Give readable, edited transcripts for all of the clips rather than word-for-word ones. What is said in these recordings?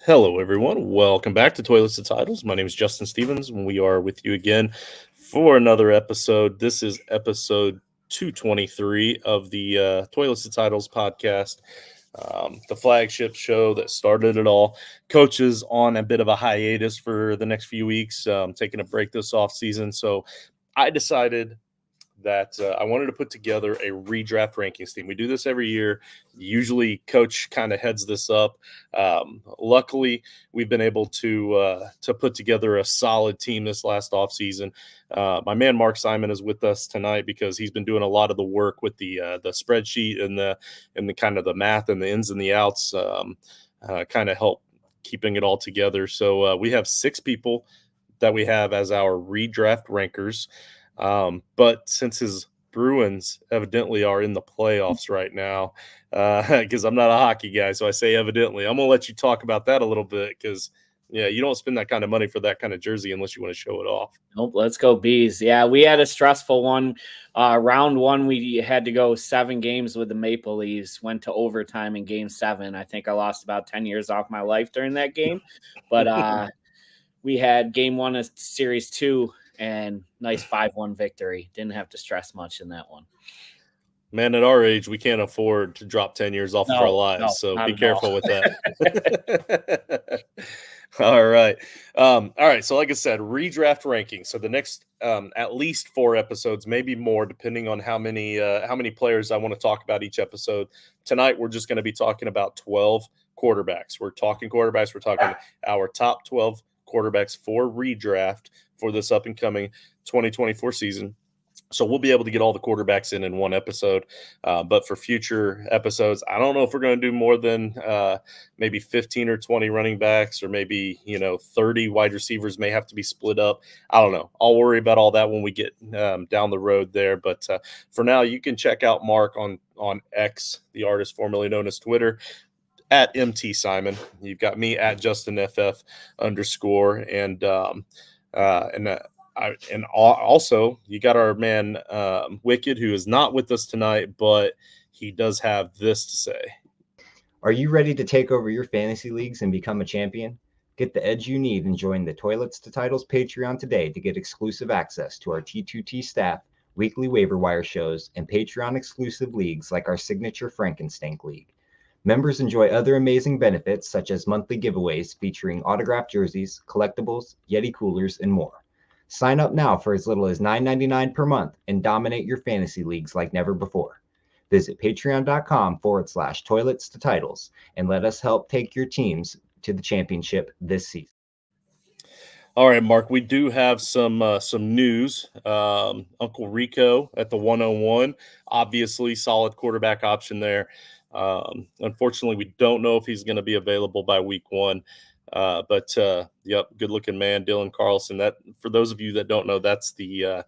Hello, everyone. Welcome back to Toilets to Titles. My name is Justin Stevens, and we are with you again for another episode. This is episode 223 of the Toilets to Titles podcast, the flagship show that started it all. Coach is on a bit of a hiatus for the next few weeks, taking a break this off season. So I decided that I wanted to put together a redraft rankings team. We do this every year. Usually, Coach kind of heads this up. Luckily, we've been able to put together a solid team this last offseason. My man Mark Simon is with us tonight because he's been doing a lot of the work with the spreadsheet and the kind of the math and the ins and the outs. Kind of help keeping it all together. So we have 6 people that we have as our redraft rankers. But since his Bruins evidently are in the playoffs right now, because I'm not a hockey guy, so I say evidently. I'm going to let you talk about that a little bit because, yeah, you don't spend that kind of money for that kind of jersey unless you want to show it off. Nope, let's go Bees. Yeah, we had a stressful one. Round one, we had to go 7 games with the Maple Leafs, went to overtime in game 7. I think I lost about 10 years off my life during that game. But we had game 1 of series 2 and nice 5-1 victory. Didn't have to stress much in that one. Man, at our age, we can't afford to drop 10 years off of our lives, so be careful with that. All right. So like I said, redraft ranking. So the next at least 4 episodes, maybe more, depending on how many players I want to talk about each episode. Tonight, we're just going to be talking about 12 quarterbacks. We're talking quarterbacks. We're talking our top 12 quarterbacks for redraft for this up and coming 2024 season. So we'll be able to get all the quarterbacks in one episode. But for future episodes, I don't know if we're going to do more than maybe 15 or 20 running backs, or maybe 30 wide receivers may have to be split up. I don't know. I'll worry about all that when we get down the road there. But for now, you can check out Mark on X, the artist formerly known as Twitter, at MT Simon. You've got me at JustinFF_, and also you got our man Wicked, who is not with us tonight, but he does have this to say. Are you ready to take over your fantasy leagues and become a champion? Get the edge you need and join the Toilets to Titles Patreon today to get exclusive access to our T2T staff, weekly waiver wire shows, and Patreon exclusive leagues like our signature Frankenstank League. Members enjoy other amazing benefits such as monthly giveaways featuring autographed jerseys, collectibles, Yeti coolers, and more. Sign up now for as little as $9.99 per month and dominate your fantasy leagues like never before. Visit patreon.com/toilets to titles and let us help take your teams to the championship this season. All right, Mark, we do have some news. Uncle Rico at the 101, obviously solid quarterback option there. Unfortunately, we don't know if he's going to be available by week 1. But good looking man, Dylan Carlson. That, for those of you that don't know, that's the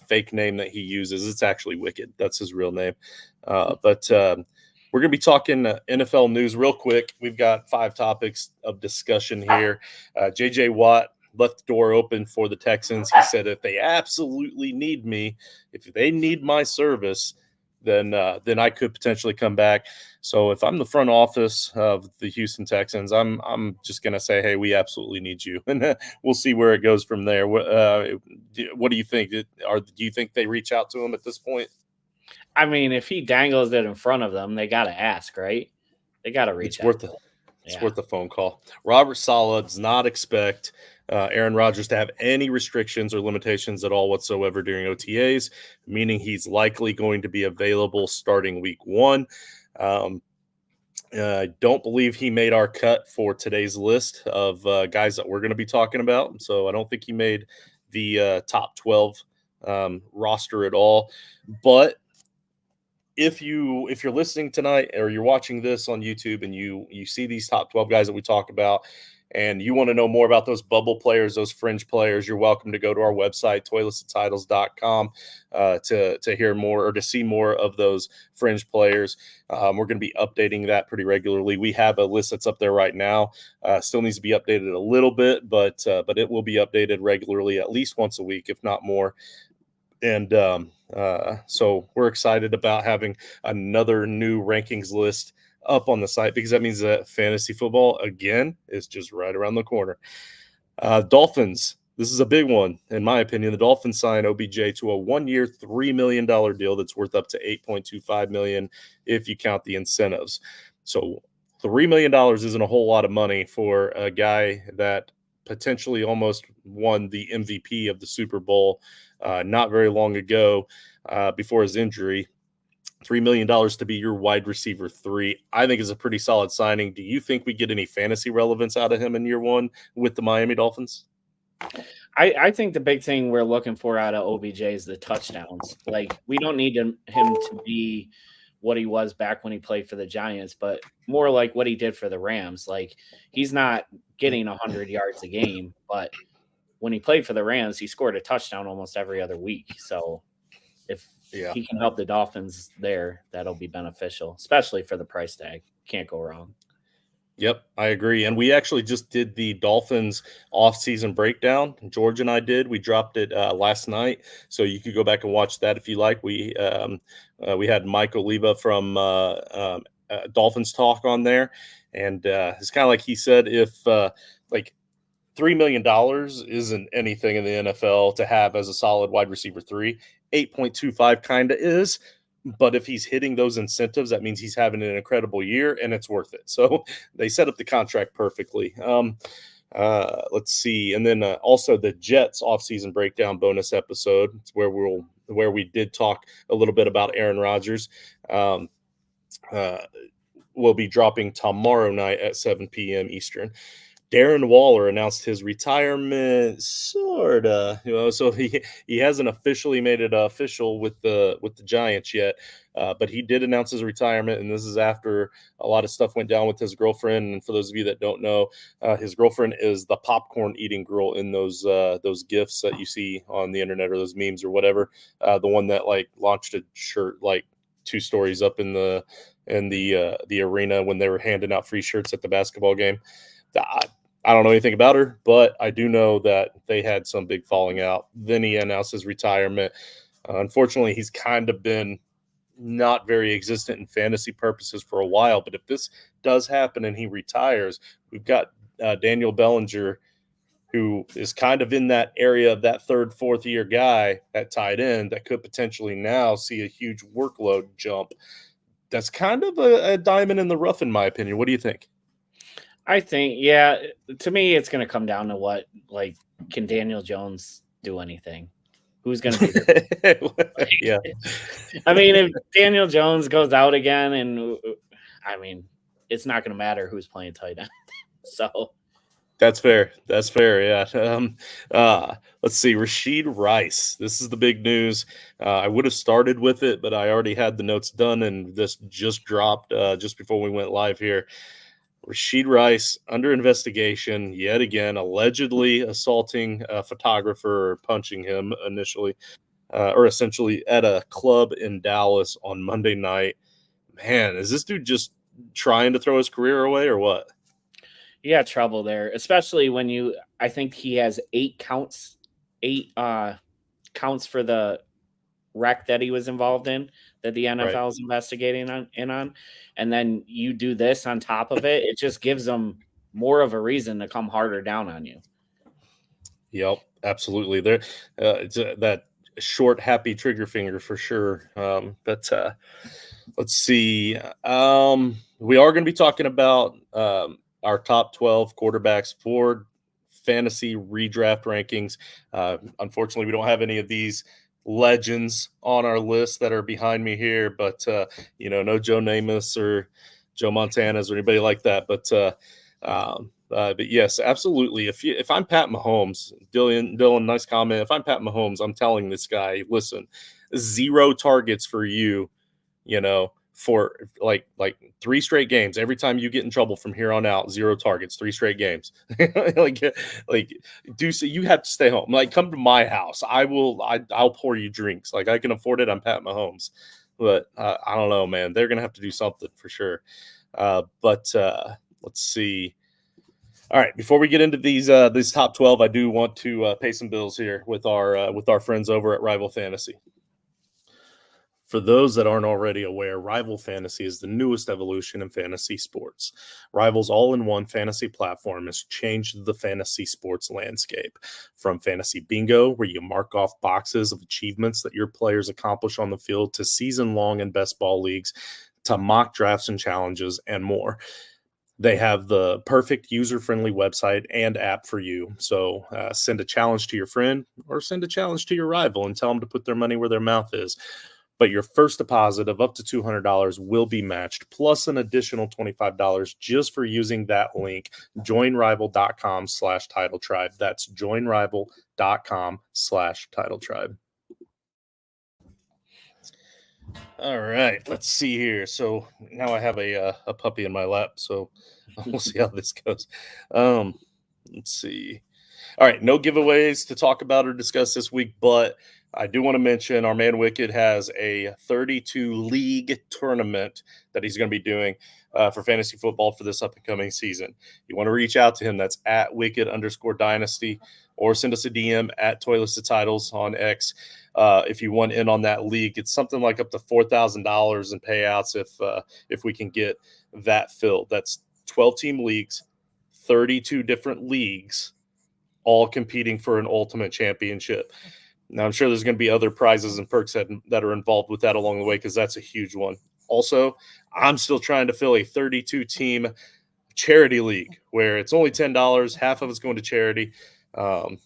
fake name that he uses. It's actually Wicked. That's his real name. But we're going to be talking NFL news real quick. We've got 5 topics of discussion here. JJ Watt left the door open for the Texans. He said if they absolutely need me, if they need my service, then I could potentially come back. So if I'm the front office of the Houston Texans, I'm just going to say, hey, we absolutely need you. And we'll see where it goes from there. What do you think? Do you think they reach out to him at this point? I mean, if he dangles it in front of them, they got to ask, right? They got to reach out. It's worth a phone call. Robert Saleh does not expect Aaron Rodgers to have any restrictions or limitations at all whatsoever during OTAs, meaning he's likely going to be available starting week 1. I don't believe he made our cut for today's list of guys that we're going to be talking about. So I don't think he made the top 12 roster at all. But if you're listening tonight or you're watching this on YouTube and you see these top 12 guys that we talk about, and you want to know more about those bubble players, those fringe players, you're welcome to go to our website, toiletstotitles.com, to hear more or to see more of those fringe players. We're going to be updating that pretty regularly. We have a list that's up there right now. Still needs to be updated a little bit, but it will be updated regularly, at least once a week, if not more. And so we're excited about having another new rankings list up on the site because that means that fantasy football, again, is just right around the corner. Dolphins. This is a big one, in my opinion. The Dolphins sign OBJ to a 1-year, $3 million deal that's worth up to $8.25 million if you count the incentives. So $3 million isn't a whole lot of money for a guy that potentially almost won the MVP of the Super Bowl not very long ago before his injury. $3 million to be your wide receiver 3, I think is a pretty solid signing. Do you think we get any fantasy relevance out of him in year 1 with the Miami Dolphins? I think the big thing we're looking for out of OBJ is the touchdowns. Like, we don't need him to be what he was back when he played for the Giants, but more like what he did for the Rams. Like, he's not getting 100 yards a game, but when he played for the Rams, he scored a touchdown almost every other week. So if he can help the Dolphins there, that'll be beneficial, especially for the price tag. Can't go wrong. Yep, I agree. And we actually just did the Dolphins offseason breakdown. George and I did. We dropped it last night, so you could go back and watch that if you like. We had Mike Oliva from Dolphins Talk on there, and it's kind of like he said, if like $3 million isn't anything in the NFL to have as a solid wide receiver 3, 8.25 kind of is. But if he's hitting those incentives, that means he's having an incredible year, and it's worth it. So they set up the contract perfectly. Let's see, and then also the Jets offseason breakdown bonus episode, where we did talk a little bit about Aaron Rodgers. Will be dropping tomorrow night at 7 p.m. Eastern. Darren Waller announced his retirement, sorta. So he hasn't officially made it official with the Giants yet, but he did announce his retirement, and this is after a lot of stuff went down with his girlfriend. And for those of you that don't know, his girlfriend is the popcorn eating girl in those GIFs that you see on the internet or those memes or whatever. The one that like launched a shirt like 2 stories up in the arena when they were handing out free shirts at the basketball game. I don't know anything about her, but I do know that they had some big falling out. Then he announced his retirement. Unfortunately, he's kind of been not very existent in fantasy purposes for a while. But if this does happen and he retires, we've got Daniel Bellinger, who is kind of in that area of that 3rd, 4th year guy at tight end that could potentially now see a huge workload jump. That's kind of a diamond in the rough, in my opinion. What do you think? I think, yeah, to me, it's going to come down to what, like, can Daniel Jones do anything? Who's going to be there? Yeah. I mean, if Daniel Jones goes out again, and I mean, it's not going to matter who's playing tight end. So that's fair. Yeah. Let's see. Rashid Rice. This is the big news. I would have started with it, but I already had the notes done, and this just dropped just before we went live here. Rashid Rice under investigation yet again, allegedly assaulting a photographer or punching him initially, or essentially at a club in Dallas on Monday night. Man, is this dude just trying to throw his career away or what? You got trouble there, especially when I think he has 8 counts for the wreck that he was involved in that the NFL is investigating on. And then you do this on top of it. It just gives them more of a reason to come harder down on you. Yep, absolutely. There, it's that short, happy trigger finger for sure. But let's see. We are going to be talking about our top 12 quarterbacks for fantasy redraft rankings. Unfortunately, we don't have any of these legends on our list that are behind me here, but no Joe Namath or Joe Montanas or anybody like that. But yes, absolutely. If I'm Pat Mahomes, Dylan, nice comment. If I'm Pat Mahomes, I'm telling this guy, listen, 0 targets for you, for like 3 straight games. Every time you get in trouble from here on out, 0 targets, 3 straight games. Do so you have to stay home. Like, come to my house. I'll pour you drinks. Like, I can afford it. I'm Pat Mahomes. But I don't know, man. They're gonna have to do something for sure. But let's see. All right, before we get into these top 12, I do want to pay some bills here with our friends over at Rival Fantasy. For those that aren't already aware, Rival Fantasy is the newest evolution in fantasy sports. Rival's all-in-one fantasy platform has changed the fantasy sports landscape. From fantasy bingo, where you mark off boxes of achievements that your players accomplish on the field, to season-long and best ball leagues, to mock drafts and challenges, and more. They have the perfect user-friendly website and app for you. So send a challenge to your friend or send a challenge to your rival and tell them to put their money where their mouth is. But your first deposit of up to $200 will be matched, plus an additional $25 just for using that link, joinrival.com/titletribe. That's joinrival.com/titletribe. All right, let's see here. So now I have a puppy in my lap, so we'll see how this goes. Let's see. All right, no giveaways to talk about or discuss this week, but I do want to mention our man Wicked has a 32 league tournament that he's going to be doing for fantasy football for this upcoming season. You want to reach out to him, that's at Wicked_Dynasty, or send us a DM at Toilets Titles on X. If you want in on that league, it's something like up to $4,000 in payouts if we can get that filled. That's 12-team leagues, 32 different leagues, all competing for an ultimate championship. Now, I'm sure there's going to be other prizes and perks that are involved with that along the way, because that's a huge one. Also, I'm still trying to fill a 32-team charity league where it's only $10. Half of it's going to charity.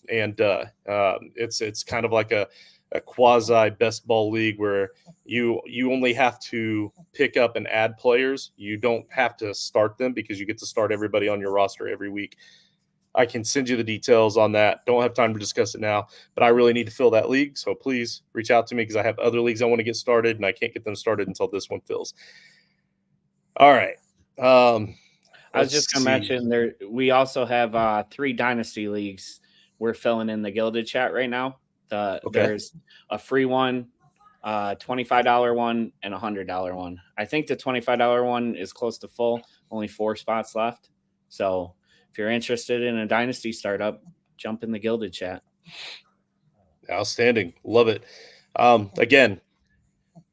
It's kind of like a quasi best ball league where you only have to pick up and add players. You don't have to start them, because you get to start everybody on your roster every week. I can send you the details on that. Don't have time to discuss it now, but I really need to fill that league. So please reach out to me, because I have other leagues I want to get started, and I can't get them started until this one fills. All right. I was just going to mention we also have 3 dynasty leagues we're filling in the Gilded chat right now. There's a free one, $25 one, and $100 one. I think the $25 one is close to full, only 4 spots left. So if you're interested in a dynasty startup, jump in the Gilded chat. Outstanding. Love it. Again,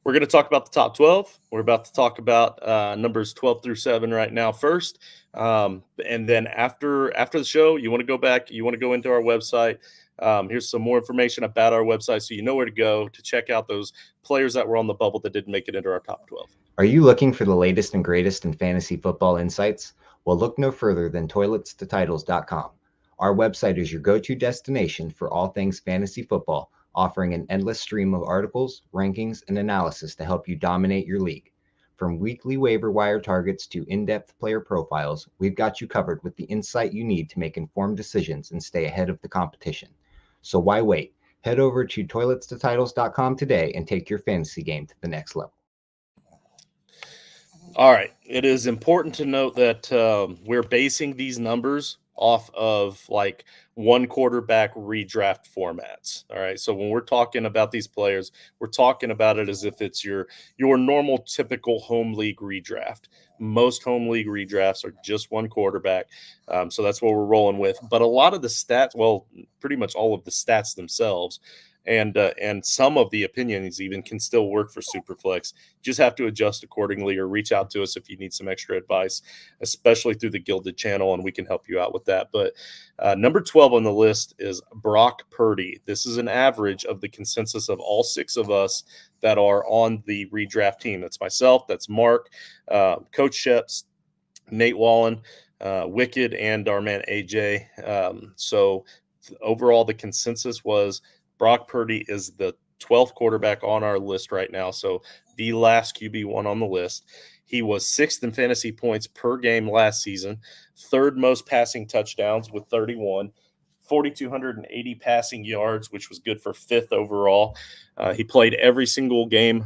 we're going to talk about the top 12. We're about to talk about numbers 12 through 7 right now first. And then after the show, you want to go back, you want to go into our website. Here's some more information about our website, so you know where to go to check out those players that were on the bubble that didn't make it into our top 12. Are you looking for the latest and greatest in fantasy football insights? Well, look no further than toiletstotitles.com. Our website is your go-to destination for all things fantasy football, offering an endless stream of articles, rankings, and analysis to help you dominate your league. From weekly waiver wire targets to in-depth player profiles, we've got you covered with the insight you need to make informed decisions and stay ahead of the competition. So why wait? Head over to toiletstotitles.com today and take your fantasy game to the next level. All right. It is important to note that we're basing these numbers off of like one quarterback redraft formats. All right. So when we're talking about these players, we're talking about it as if it's your normal typical home league redraft. Most home league redrafts are just one quarterback. So that's what we're rolling with. But a lot of the stats, well, pretty much all of the stats themselves, and some of the opinions even can still work for Superflex. You just have to adjust accordingly, or reach out to us if you need some extra advice, especially through the Gilded channel, and we can help you out with that. But number 12 on the list is Brock Purdy. This is an average of the consensus of all 6 of us that are on the redraft team. That's myself, that's Mark, Coach Sheps, Nate Wallen, Wicked, and our man AJ. So overall, the consensus was Brock Purdy is the 12th quarterback on our list right now. So the last QB1 on the list. He was 6th in fantasy points per game last season, 3rd most passing touchdowns with 31, 4,280 passing yards, which was good for 5th overall. He played every single game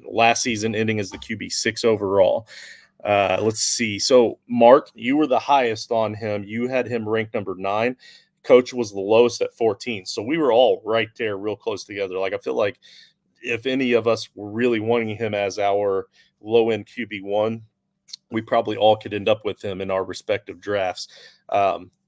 last season, ending as the QB6 overall. Let's see. So, Mark, you were the highest on him. You had him ranked number 9. Coach was the lowest at 14. So we were all right there real close together. Like, I feel like if any of us were really wanting him as our low-end QB1, we probably all could end up with him in our respective drafts.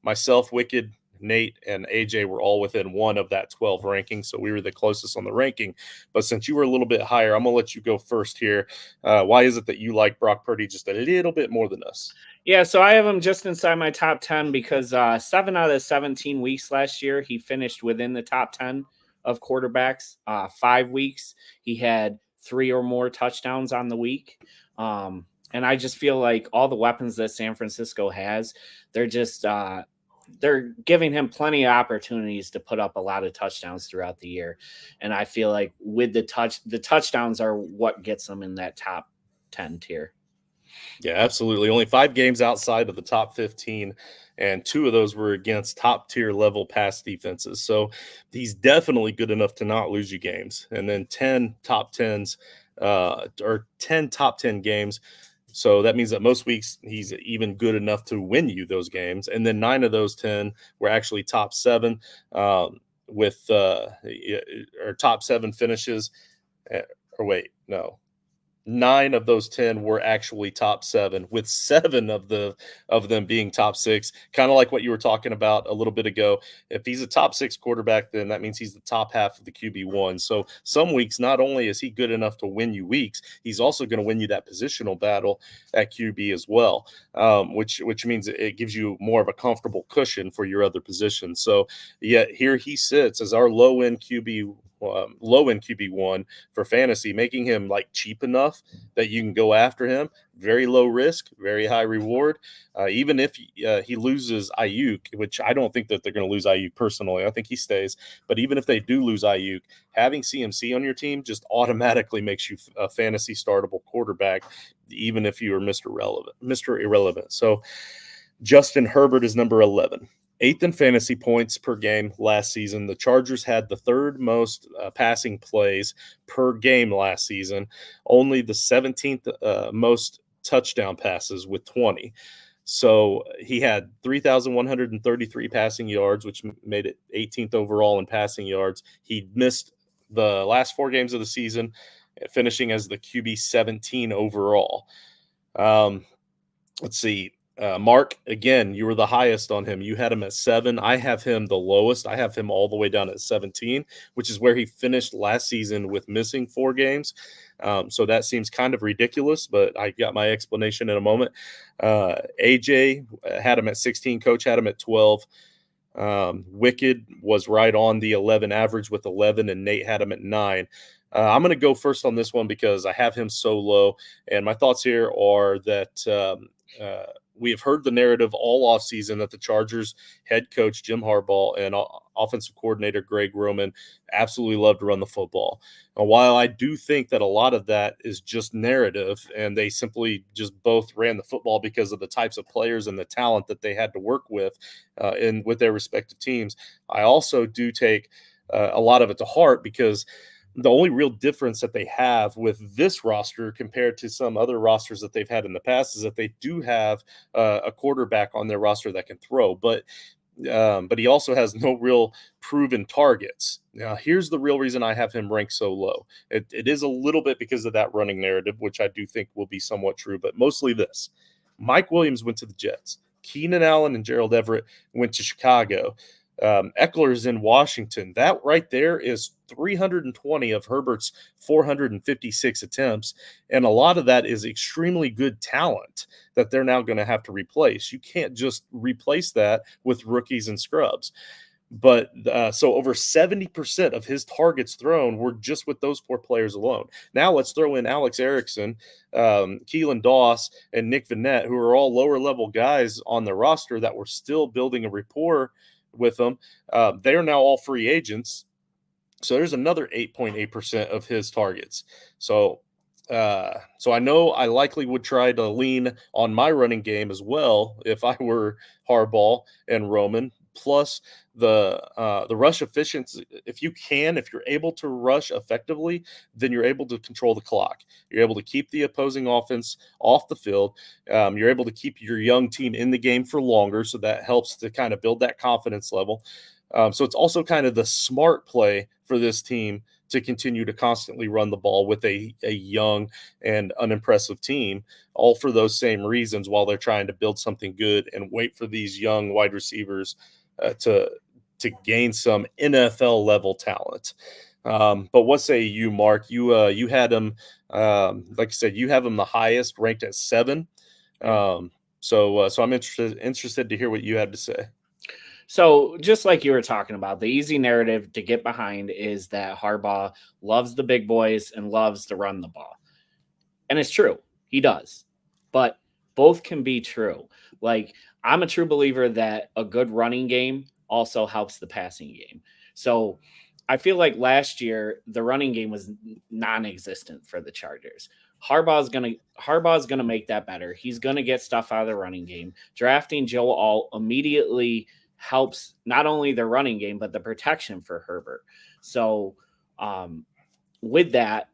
Myself, Wicked, Nate, and AJ were all within 1 of that 12 ranking, so we were the closest on the ranking. But since you were a little bit higher, I'm going to let you go first here. Why is it that you like Brock Purdy just a little bit more than us? Yeah, so I have him just inside my top 10 because 7 out of the 17 weeks last year, he finished within the top 10 of quarterbacks. 5 weeks, he had 3 or more touchdowns on the week. And I just feel like all the weapons that San Francisco has, they're just they're giving him plenty of opportunities to put up a lot of touchdowns throughout the year. And I feel like with the touchdowns are what gets them in that top 10 tier. Yeah, absolutely. Only 5 games outside of the top 15, and 2 of those were against top-tier level pass defenses. So he's definitely good enough to not lose you games. And then 10 top 10s or 10 top 10 games. So that means that most weeks he's even good enough to win you those games. And then 9 of those 10 were actually top 7 with or top 7 finishes. Or wait, no. 9 of those 10 were actually top 7, with 7 of them being top 6. Kind of like what you were talking about a little bit ago. If he's a top 6 quarterback, then that means he's the top half of the QB1. So some weeks, not only is he good enough to win you weeks, he's also going to win you that positional battle at QB as well, which means it gives you more of a comfortable cushion for your other positions. So yeah, here he sits as our low-end QB1 for fantasy, making him like cheap enough that you can go after him. Very low risk, very high reward. Even if he loses Ayuk, which I don't think that they're going to lose Ayuk personally. I think he stays. But even if they do lose Ayuk, having CMC on your team just automatically makes you a fantasy startable quarterback, even if you are Mr. Irrelevant. So Justin Herbert is number 11. 8th in fantasy points per game last season. The Chargers had the 3rd most passing plays per game last season, only the 17th most touchdown passes with 20. So he had 3,133 passing yards, which made it 18th overall in passing yards. He missed the last 4 games of the season, finishing as the QB 17 overall. Let's see. Mark, again, you were the highest on him. You had him at 7. I have him the lowest. I have him all the way down at 17, which is where he finished last season with missing 4 games. So that seems kind of ridiculous, but I got my explanation in a moment. AJ had him at 16. Coach had him at 12. Wicked was right on the 11 average with 11, and Nate had him at 9. I'm going to go first on this one because I have him so low. And my thoughts here are that we have heard the narrative all offseason that the Chargers head coach Jim Harbaugh and offensive coordinator Greg Roman absolutely love to run the football. And while I do think that a lot of that is just narrative, and they simply just both ran the football because of the types of players and the talent that they had to work with with their respective teams, I also do take a lot of it to heart because the only real difference that they have with this roster compared to some other rosters that they've had in the past is that they do have a quarterback on their roster that can throw, but he also has no real proven targets. Now, here's the real reason I have him ranked so low. It is a little bit because of that running narrative, which I do think will be somewhat true, but mostly this. Mike Williams went to the Jets. Keenan Allen and Gerald Everett went to Chicago. Eckler's in Washington. That right there is 320 of Herbert's 456 attempts, and a lot of that is extremely good talent that they're now going to have to replace. You can't just replace that with rookies and scrubs. But so over 70% of his targets thrown were just with those 4 players alone. Now let's throw in Alex Erickson, Keelan Doss, and Nick Vannett, who are all lower-level guys on the roster that were still building a rapport with them. They are now all free agents. So there's another 8.8% of his targets. So I know I likely would try to lean on my running game as well if I were Harbaugh and Roman. Plus the rush efficiency. If you're able to rush effectively, then you're able to control the clock. You're able to keep the opposing offense off the field. You're able to keep your young team in the game for longer, so that helps to kind of build that confidence level. So it's also kind of the smart play for this team to continue to constantly run the ball with a young and unimpressive team, all for those same reasons while they're trying to build something good and wait for these young wide receivers to gain some NFL level talent. But what say you, Mark? You had him, like I said, you have him the highest, ranked at 7. So I'm interested to hear what you had to say. So just like you were talking about, the easy narrative to get behind is that Harbaugh loves the big boys and loves to run the ball. And it's true. He does. But both can be true. Like, I'm a true believer that a good running game also helps the passing game. So I feel like last year the running game was non-existent for the Chargers. Harbaugh's gonna make that better. He's gonna get stuff out of the running game. Drafting Joe Alt immediately helps not only the running game but the protection for Herbert. So with that,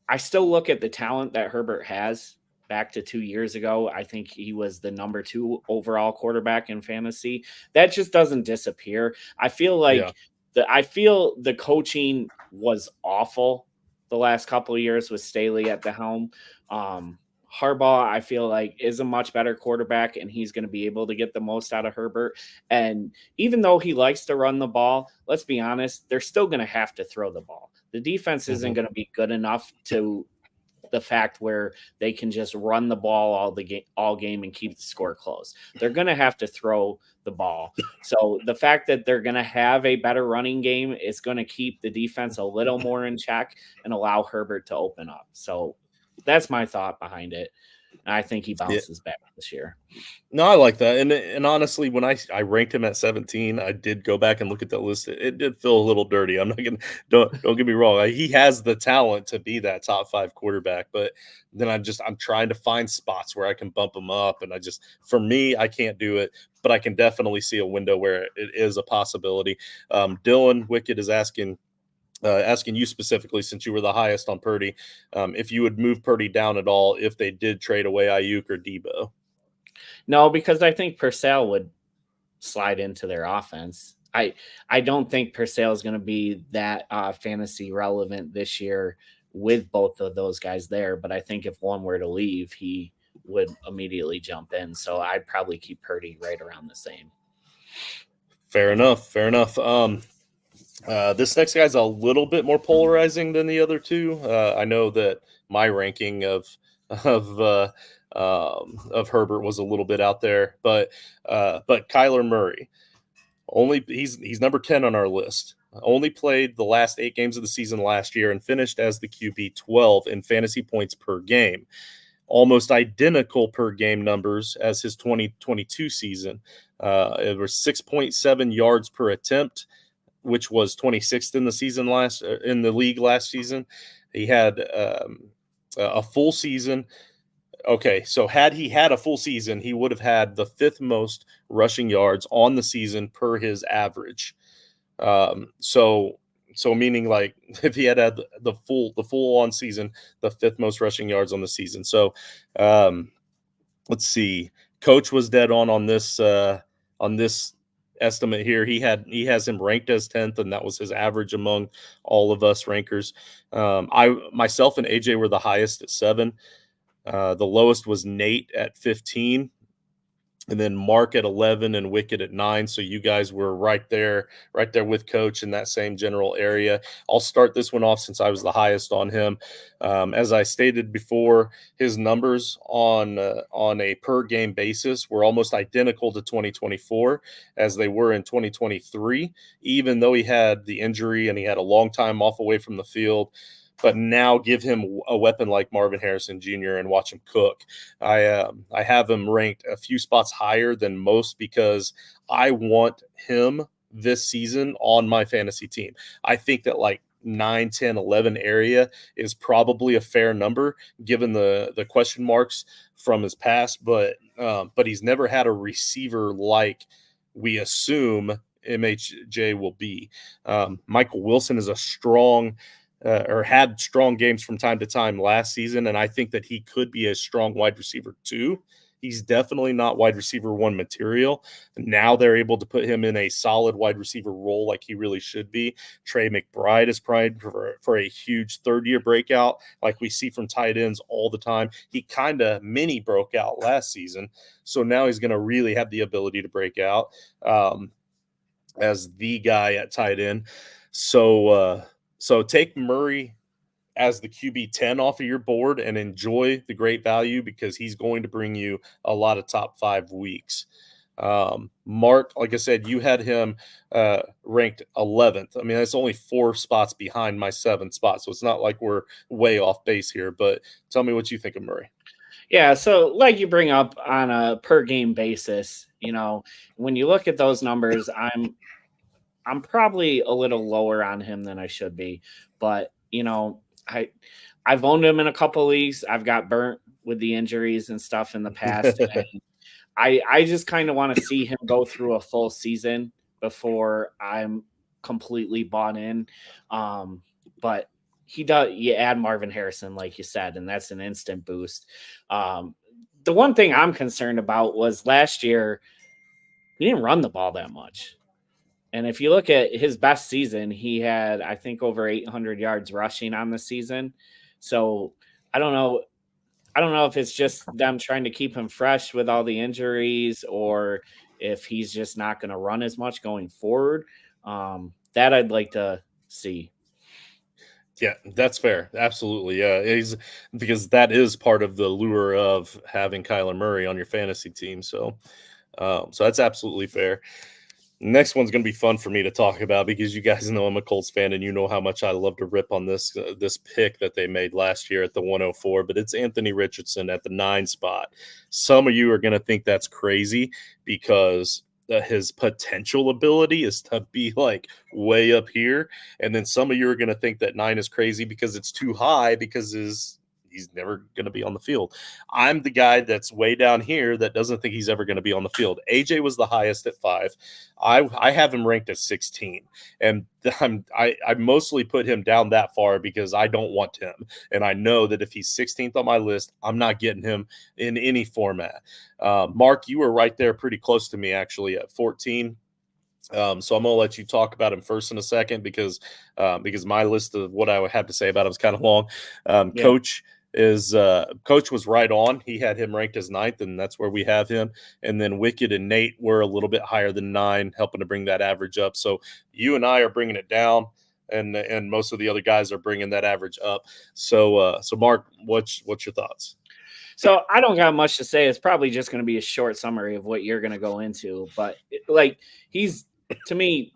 I still look at the talent that Herbert has. Back to 2 years ago, I think he was the number 2 overall quarterback in fantasy. That just doesn't disappear. I feel like the coaching was awful the last couple of years with Staley at the helm. Harbaugh, I feel like, is a much better quarterback, and he's going to be able to get the most out of Herbert. And even though he likes to run the ball, let's be honest, they're still going to have to throw the ball. The defense isn't going to be good enough to the fact where they can just run the ball all game and keep the score close. They're going to have to throw the ball. So the fact that they're going to have a better running game is going to keep the defense a little more in check and allow Herbert to open up. So that's my thought behind it. And I think he bounces back this year. No, I like that. And honestly, when I ranked him at 17, I did go back and look at that list. It did feel a little dirty. I'm not gonna don't get me wrong. He has the talent to be that top 5 quarterback, but then I'm trying to find spots where I can bump him up. And for me, I can't do it, but I can definitely see a window where it is a possibility. Dylan Wicked is asking you specifically, since you were the highest on Purdy, if you would move Purdy down at all if they did trade away Ayuk or Debo. No, because I think Purcell would slide into their offense. I don't think Purcell is going to be that fantasy relevant this year with both of those guys there. But I think if one were to leave, he would immediately jump in. So I'd probably keep Purdy right around the same. Fair enough. This next guy's a little bit more polarizing than the other two. I know that my ranking of Herbert was a little bit out there, but Kyler Murray, he's number 10 on our list. Only played the last 8 games of the season last year and finished as the QB 12 in fantasy points per game. Almost identical per game numbers as his 2022 season. It was 6.7 yards per attempt, which was 26th in the league last season. He had a full season. Okay, so had he had a full season, he would have had the 5th most rushing yards on the season per his average. So meaning, like, if he had the full on season, the 5th most rushing yards on the season. So let's see. Coach was dead on this estimate here. He has him ranked as 10th, and that was his average among all of us rankers. Myself and AJ were the highest at 7. The lowest was Nate at 15, and then Mark at 11 and Wicked at 9. So you guys were right there with Coach in that same general area. I'll start this one off since I was the highest on him. As I stated before, his numbers on a per game basis were almost identical to 2024 as they were in 2023, even though he had the injury and he had a long time off away from the field. But now give him a weapon like Marvin Harrison Jr. and watch him cook. I have him ranked a few spots higher than most because I want him this season on my fantasy team. I think that like 9, 10, 11 area is probably a fair number given the question marks from his past, but he's never had a receiver like we assume MHJ will be. Michael Wilson is a strong or had strong games from time to time last season, and I think that he could be a strong wide receiver too. He's definitely not wide receiver 1 material. Now they're able to put him in a solid wide receiver role like he really should be. Trey McBride is primed for a huge third-year breakout like we see from tight ends all the time. He kind of mini broke out last season, so now he's going to really have the ability to break out. as the guy at tight end. So take Murray as the QB 10 off of your board and enjoy the great value because he's going to bring you a lot of top 5 weeks. Mark, like I said, you had him ranked 11th. I mean, that's only 4 spots behind my 7th spot. So it's not like we're way off base here, but tell me what you think of Murray. Yeah, so like you bring up on a per game basis, when you look at those numbers, I'm probably a little lower on him than I should be, but I've owned him in a couple leagues. I've got burnt with the injuries and stuff in the past. And I just kind of want to see him go through a full season before I'm completely bought in. But you add Marvin Harrison, like you said, and that's an instant boost. The one thing I'm concerned about was last year, he didn't run the ball that much. And if you look at his best season, he had, I think, over 800 yards rushing on the season. So I don't know. I don't know if it's just them trying to keep him fresh with all the injuries or if he's just not going to run as much going forward. That I'd like to see. Yeah, that's fair. Absolutely. Yeah, because that is part of the lure of having Kyler Murray on your fantasy team. So that's absolutely fair. Next one's going to be fun for me to talk about because you guys know I'm a Colts fan and you know how much I love to rip on this pick that they made last year at the 104, but it's Anthony Richardson at the 9 spot. Some of you are going to think that's crazy because his potential ability is to be like way up here. And then some of you are going to think that 9 is crazy because it's too high because he's never going to be on the field. I'm the guy that's way down here that doesn't think he's ever going to be on the field. AJ was the highest at 5. I have him ranked at 16, and I mostly put him down that far because I don't want him, and I know that if he's 16th on my list, I'm not getting him in any format. Mark, you were right there, pretty close to me actually at 14. So I'm going to let you talk about him first in a second because my list of what I would have to say about him is kind of long. Yeah. Coach was right on. He had him ranked as 9th, and that's where we have him. And then Wicked and Nate were a little bit higher than 9, helping to bring that average up. So you and I are bringing it down, and most of the other guys are bringing that average up. So Mark, what's your thoughts? So I don't got much to say. It's probably just going to be a short summary of what you're going to go into. But he's, to me,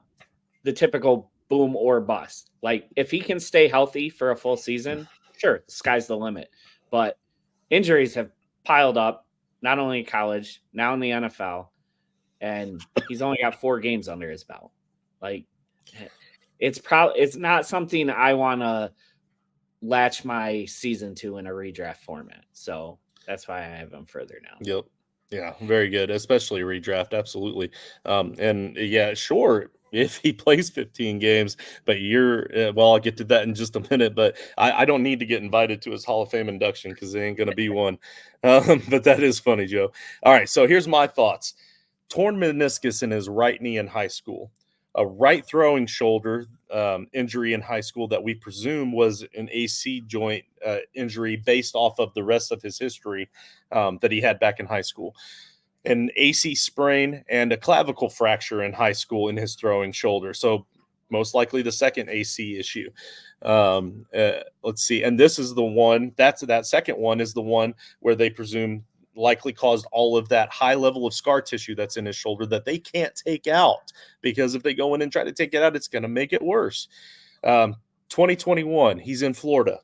the typical boom or bust. Like if he can stay healthy for a full season, sure, the sky's the limit. But injuries have piled up, not only in college, now in the NFL, and he's only got 4 games under his belt. Like it's not something I want to latch my season to in a redraft format. So that's why I have him further down. Yep. Yeah, very good, especially redraft. Absolutely. And yeah, sure, if he plays 15 games, but I'll get to that in just a minute, but I don't need to get invited to his Hall of Fame induction because there ain't going to be one. But that is funny, Joe. All right, so here's my thoughts. Torn meniscus in his right knee in high school. A right throwing shoulder injury in high school that we presume was an AC joint injury based off of the rest of his history that he had back in high school. An AC sprain and a clavicle fracture in high school in his throwing shoulder. So most likely the second AC issue. Let's see. And this is the one, that second one is the one where they presume likely caused all of that high level of scar tissue that's in his shoulder that they can't take out because if they go in and try to take it out, it's going to make it worse. 2021, he's in Florida.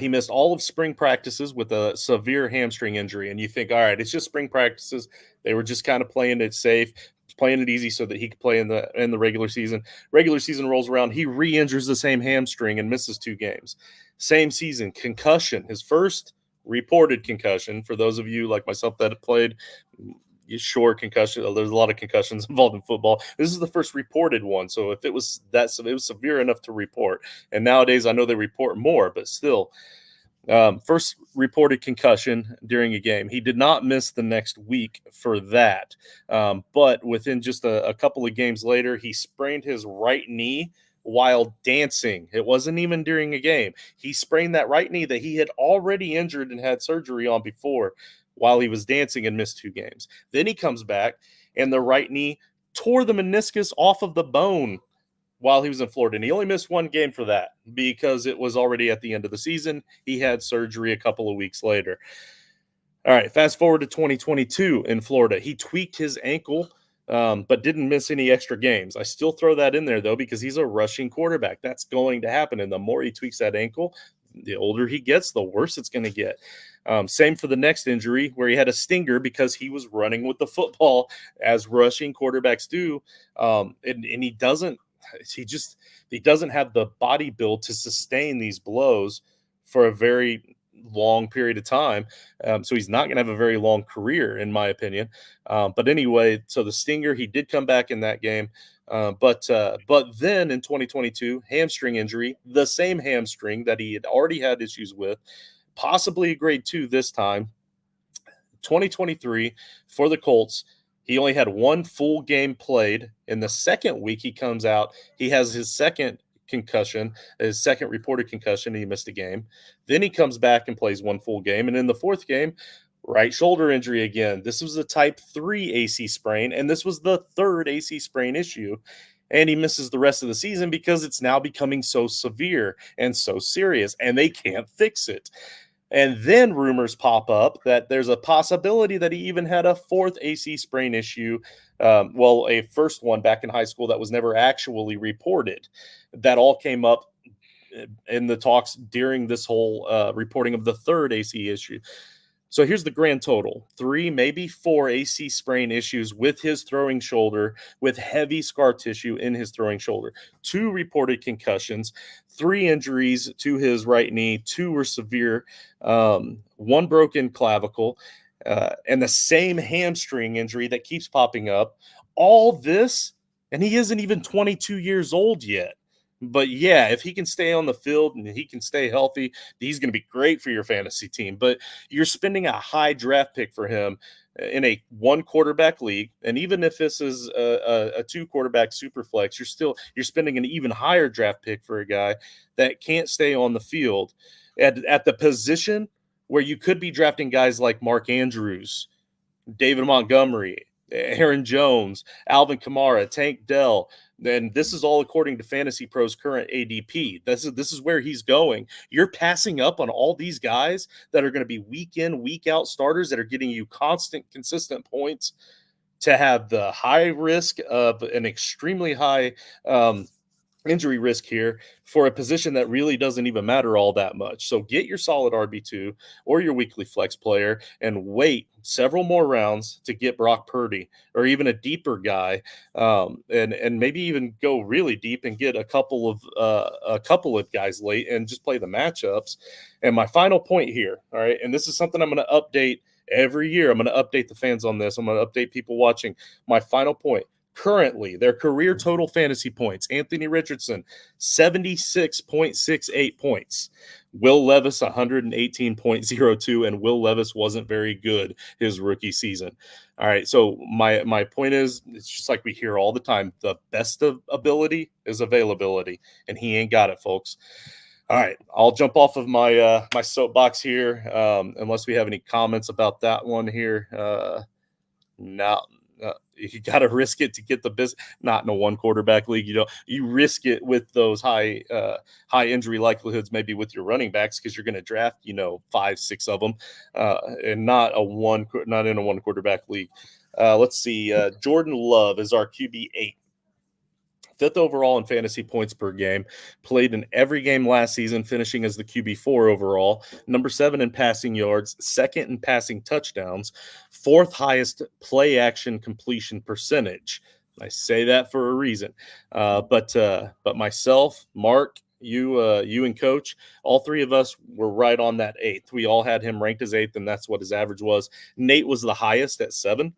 He missed all of spring practices with a severe hamstring injury. And you think, all right, it's just spring practices. They were just kind of playing it safe, playing it easy so that he could play in the regular season. Regular season rolls around. He re-injures the same hamstring and misses 2 games. Same season, concussion, his first reported concussion. For those of you like myself that have played, sure, concussion. There's a lot of concussions involved in football. This is the first reported one. So if it was severe enough to report. And nowadays I know they report more, but still, first reported concussion during a game. He did not miss the next week for that. But within just a couple of games later, he sprained his right knee while dancing. It wasn't even during a game. He sprained that right knee that he had already injured and had surgery on before while he was dancing and missed 2 games. Then he comes back and the right knee tore the meniscus off of the bone while he was in Florida. And he only missed one game for that because it was already at the end of the season. He had surgery a couple of weeks later. All right, fast forward to 2022 in Florida. He tweaked his ankle, but didn't miss any extra games. I still throw that in there, though, because he's a rushing quarterback. That's going to happen. And the more he tweaks that ankle, the older he gets, the worse it's going to get. Same for the next injury where he had a stinger because he was running with the football as rushing quarterbacks do. And he doesn't have the body build to sustain these blows for a very long period of time. So he's not going to have a very long career, in my opinion. But anyway, so the stinger, he did come back in that game. But then in 2022, hamstring injury, the same hamstring that he had already had issues with, possibly a grade 2 this time. 2023 for the Colts, he only had one full game played. In the second week, he comes out. He has his second concussion, his second reported concussion. He missed a game. Then he comes back and plays one full game. And in the fourth game, right shoulder injury again. This was a type 3 AC sprain, and this was the third AC sprain issue. And he misses the rest of the season because it's now becoming so severe and so serious, and they can't fix it. And then rumors pop up that there's a possibility that he even had a fourth AC sprain issue. A first one back in high school that was never actually reported. That all came up in the talks during this whole reporting of the third AC issue. So here's the grand total: 3, maybe 4 AC sprain issues with his throwing shoulder, with heavy scar tissue in his throwing shoulder, 2 reported concussions, 3 injuries to his right knee, 2 were severe, 1 broken clavicle, and the same hamstring injury that keeps popping up. All this, and he isn't even 22 years old yet. But yeah, if he can stay on the field and he can stay healthy, he's going to be great for your fantasy team. But you're spending a high draft pick for him in a 1 quarterback league. And even if this is a 2 quarterback super flex, you're spending an even higher draft pick for a guy that can't stay on the field at the position where you could be drafting guys like Mark Andrews, David Montgomery, Aaron Jones, Alvin Kamara, Tank Dell. And this is all according to Fantasy Pro's current ADP. This is where he's going. You're passing up on all these guys that are going to be week in, week out starters that are getting you constant, consistent points to have the high risk of an extremely high injury risk here for a position that really doesn't even matter all that much. So get your solid RB2 or your weekly flex player and wait several more rounds to get Brock Purdy or even a deeper guy, and maybe even go really deep and get a couple of guys late and just play the matchups. And my final point here, all right, and this is something I'm going to update every year. I'm going to update the fans on this. I'm going to update people watching. My final point: currently, their career total fantasy points: Anthony Richardson, 76.68 points. Will Levis, 118.02, and Will Levis wasn't very good his rookie season. All right, so my point is, it's just like we hear all the time: the best of ability is availability, and he ain't got it, folks. All right, I'll jump off of my my soapbox here, unless we have any comments about that one here. You got to risk it to get the business. Not in a 1 quarterback league. You risk it with those high injury likelihoods, maybe with your running backs, because you're going to draft 5, 6 of them, and not in a 1 quarterback league. Let's see. Jordan Love is our QB8. 5th overall in fantasy points per game, played in every game last season, finishing as the QB4 overall, number 7 in passing yards, 2nd in passing touchdowns, 4th highest play action completion percentage. I say that for a reason. But myself, Mark, you and Coach, all 3 of us were right on that 8th. We all had him ranked as 8th, and that's what his average was. Nate was the highest at 7.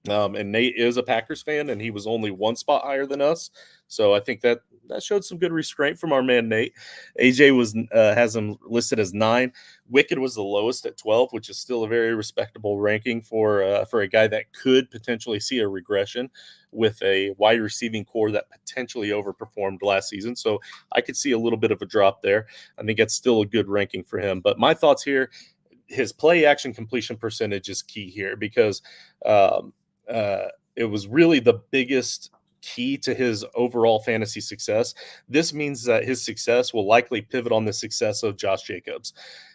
And Nate is a Packers fan, and he was only 1 spot higher than us. So I think that showed some good restraint from our man Nate. AJ has him listed as 9. Wicked was the lowest at 12, which is still a very respectable ranking for a guy that could potentially see a regression with a wide receiving core that potentially overperformed last season. So I could see a little bit of a drop there. I think that's still a good ranking for him. But my thoughts here: his play action completion percentage is key here, because it was really the biggest key to his overall fantasy success. This means that his success will likely pivot on the success of Josh Jacobs.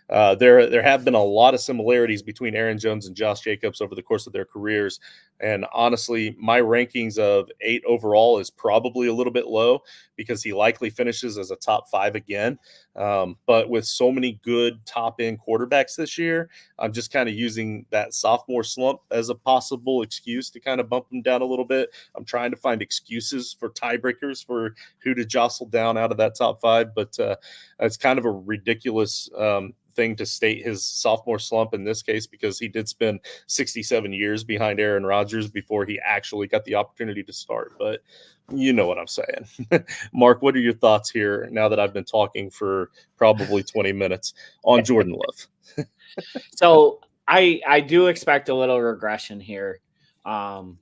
There have been a lot of similarities between Aaron Jones and Josh Jacobs over the course of their careers. And honestly, my rankings of 8 overall is probably a little bit low because he likely finishes as a top 5 again. But with so many good top end quarterbacks this year, I'm just kind of using that sophomore slump as a possible excuse to kind of bump him down a little bit. I'm trying to find excuses for tiebreakers for who to jostle down out of that top 5, but it's kind of a ridiculous thing to state his sophomore slump in this case, because he did spend 67 years behind Aaron Rodgers before he actually got the opportunity to start. But you know what I'm saying. Mark, what are your thoughts here now that I've been talking for probably 20 minutes on Jordan Love? So I do expect a little regression here. But I'm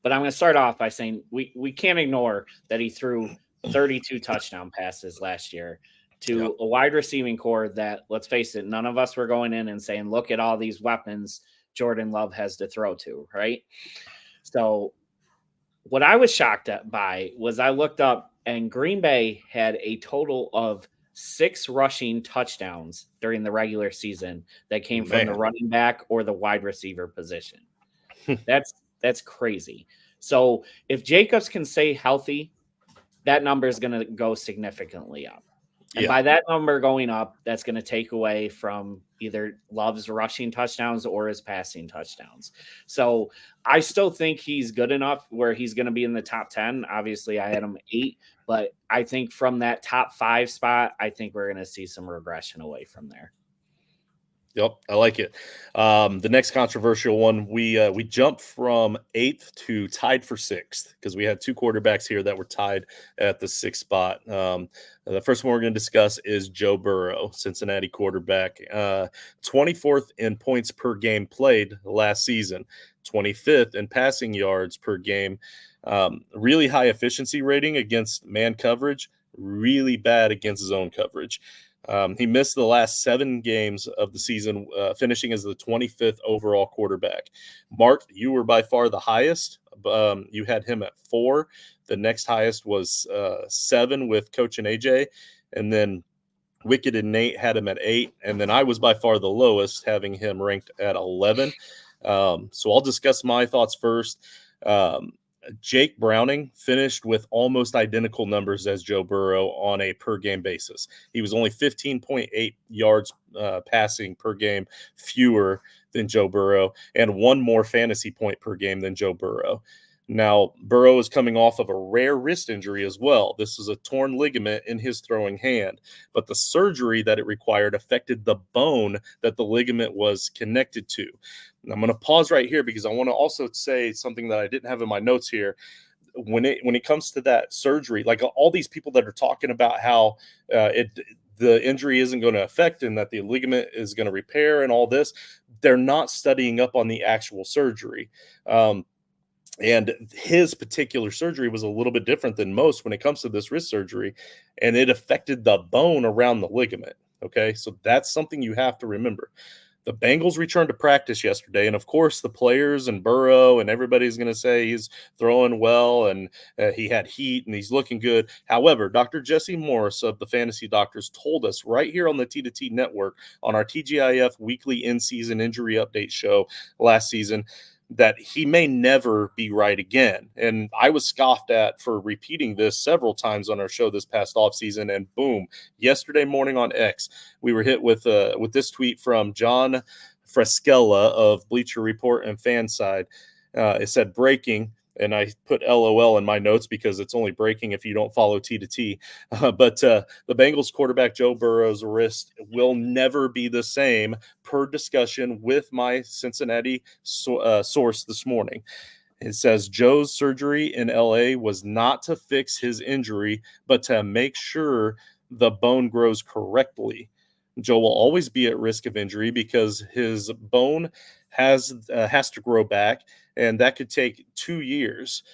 going to start off by saying we can't ignore that he threw 32 touchdown passes last year to a wide receiving core that, let's face it, none of us were going in and saying, look at all these weapons Jordan Love has to throw to, right? So what I was shocked by was I looked up and Green Bay had a total of 6 rushing touchdowns during the regular season that came from the running back or the wide receiver position. That's crazy. So if Jacobs can stay healthy, that number is going to go significantly up. And by that number going up, that's going to take away from either Love's rushing touchdowns or his passing touchdowns. So I still think he's good enough where he's going to be in the top 10. Obviously, I had him 8, but I think from that top 5 spot, I think we're going to see some regression away from there. Yep, I like it. The next controversial one, we jumped from 8th to tied for 6th because we had 2 quarterbacks here that were tied at the 6th spot. The first one we're going to discuss is Joe Burrow, Cincinnati quarterback, 24th in points per game played last season, 25th in passing yards per game, really high efficiency rating against man coverage, really bad against zone coverage. He missed the last 7 games of the season, finishing as the 25th overall quarterback. Mark, you were by far the highest. You had him at 4. The next highest was 7 with Coach and AJ. And then Wicked and Nate had him at 8. And then I was by far the lowest, having him ranked at 11. So I'll discuss my thoughts first. Jake Browning finished with almost identical numbers as Joe Burrow on a per-game basis. He was only 15.8 yards passing per game fewer than Joe Burrow and 1 more fantasy point per game than Joe Burrow. Now, Burrow is coming off of a rare wrist injury as well. This is a torn ligament in his throwing hand, but the surgery that it required affected the bone that the ligament was connected to. And I'm going to pause right here because I want to also say something that I didn't have in my notes here. When it comes to that surgery, like all these people that are talking about how the injury isn't going to affect and that the ligament is going to repair and all this, they're not studying up on the actual surgery. And his particular surgery was a little bit different than most when it comes to this wrist surgery, and it affected the bone around the ligament. Okay, so that's something you have to remember. The Bengals returned to practice yesterday, and of course, the players and Burrow and everybody's going to say he's throwing well and he had heat and he's looking good. However, Dr. Jesse Morris of the Fantasy Doctors told us right here on the T2T Network on our TGIF weekly in-season injury update show last season that he may never be right again. And I was scoffed at for repeating this several times on our show this past offseason. And boom, yesterday morning on X, we were hit with this tweet from John Frescella of Bleacher Report and Fanside. It said breaking, and I put LOL in my notes because it's only breaking if you don't follow T to T. But the Bengals quarterback Joe Burrow's wrist will never be the same, per discussion with my Cincinnati source this morning. It says Joe's surgery in LA was not to fix his injury, but to make sure the bone grows correctly. Joe will always be at risk of injury because his bone has to grow back, and that could take 2 years.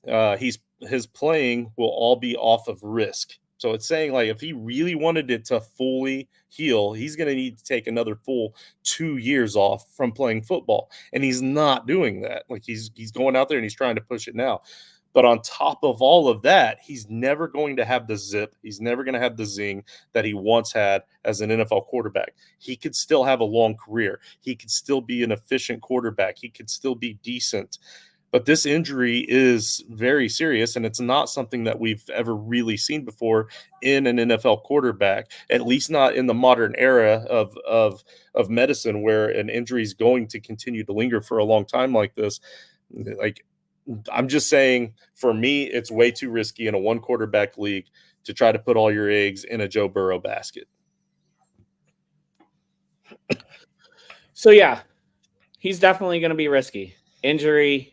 His playing will all be off of risk. So it's saying like if he really wanted it to fully heal, he's going to need to take another full 2 years off from playing football, and he's not doing that. Like he's going out there and he's trying to push it now. But on top of all of that, he's never going to have the zip. He's never going to have the zing that he once had as an NFL quarterback. He could still have a long career. He could still be an efficient quarterback. He could still be decent. But this injury is very serious, and it's not something that we've ever really seen before in an NFL quarterback, at least not in the modern era of medicine, where an injury is going to continue to linger for a long time like this. Like, I'm just saying, for me, it's way too risky in a one quarterback league to try to put all your eggs in a Joe Burrow basket. So, yeah, he's definitely going to be risky. Injury,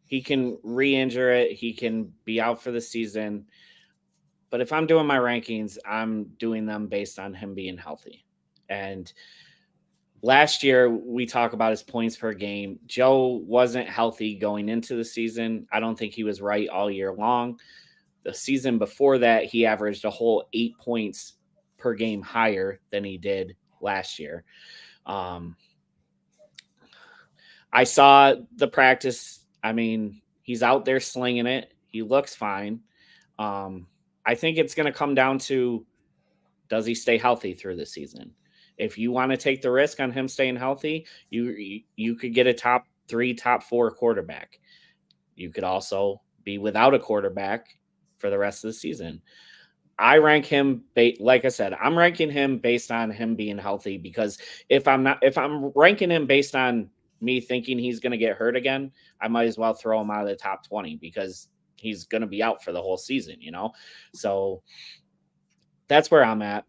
he can re-injure it. He can be out for the season. But if I'm doing my rankings, I'm doing them based on him being healthy. And last year, we talk about his points per game. Joe wasn't healthy going into the season. I don't think he was right all year long. The season before that, he averaged a whole 8 points per game higher than he did last year. I saw the practice. I mean, he's out there slinging it. He looks fine. I think it's going to come down to, does he stay healthy through the season? If you want to take the risk on him staying healthy, you could get a top 3, top 4 quarterback. You could also be without a quarterback for the rest of the season. I rank him, like I said, I'm ranking him based on him being healthy, because if I'm ranking him based on me thinking he's going to get hurt again, I might as well throw him out of the top 20, because he's going to be out for the whole season, So that's where I'm at.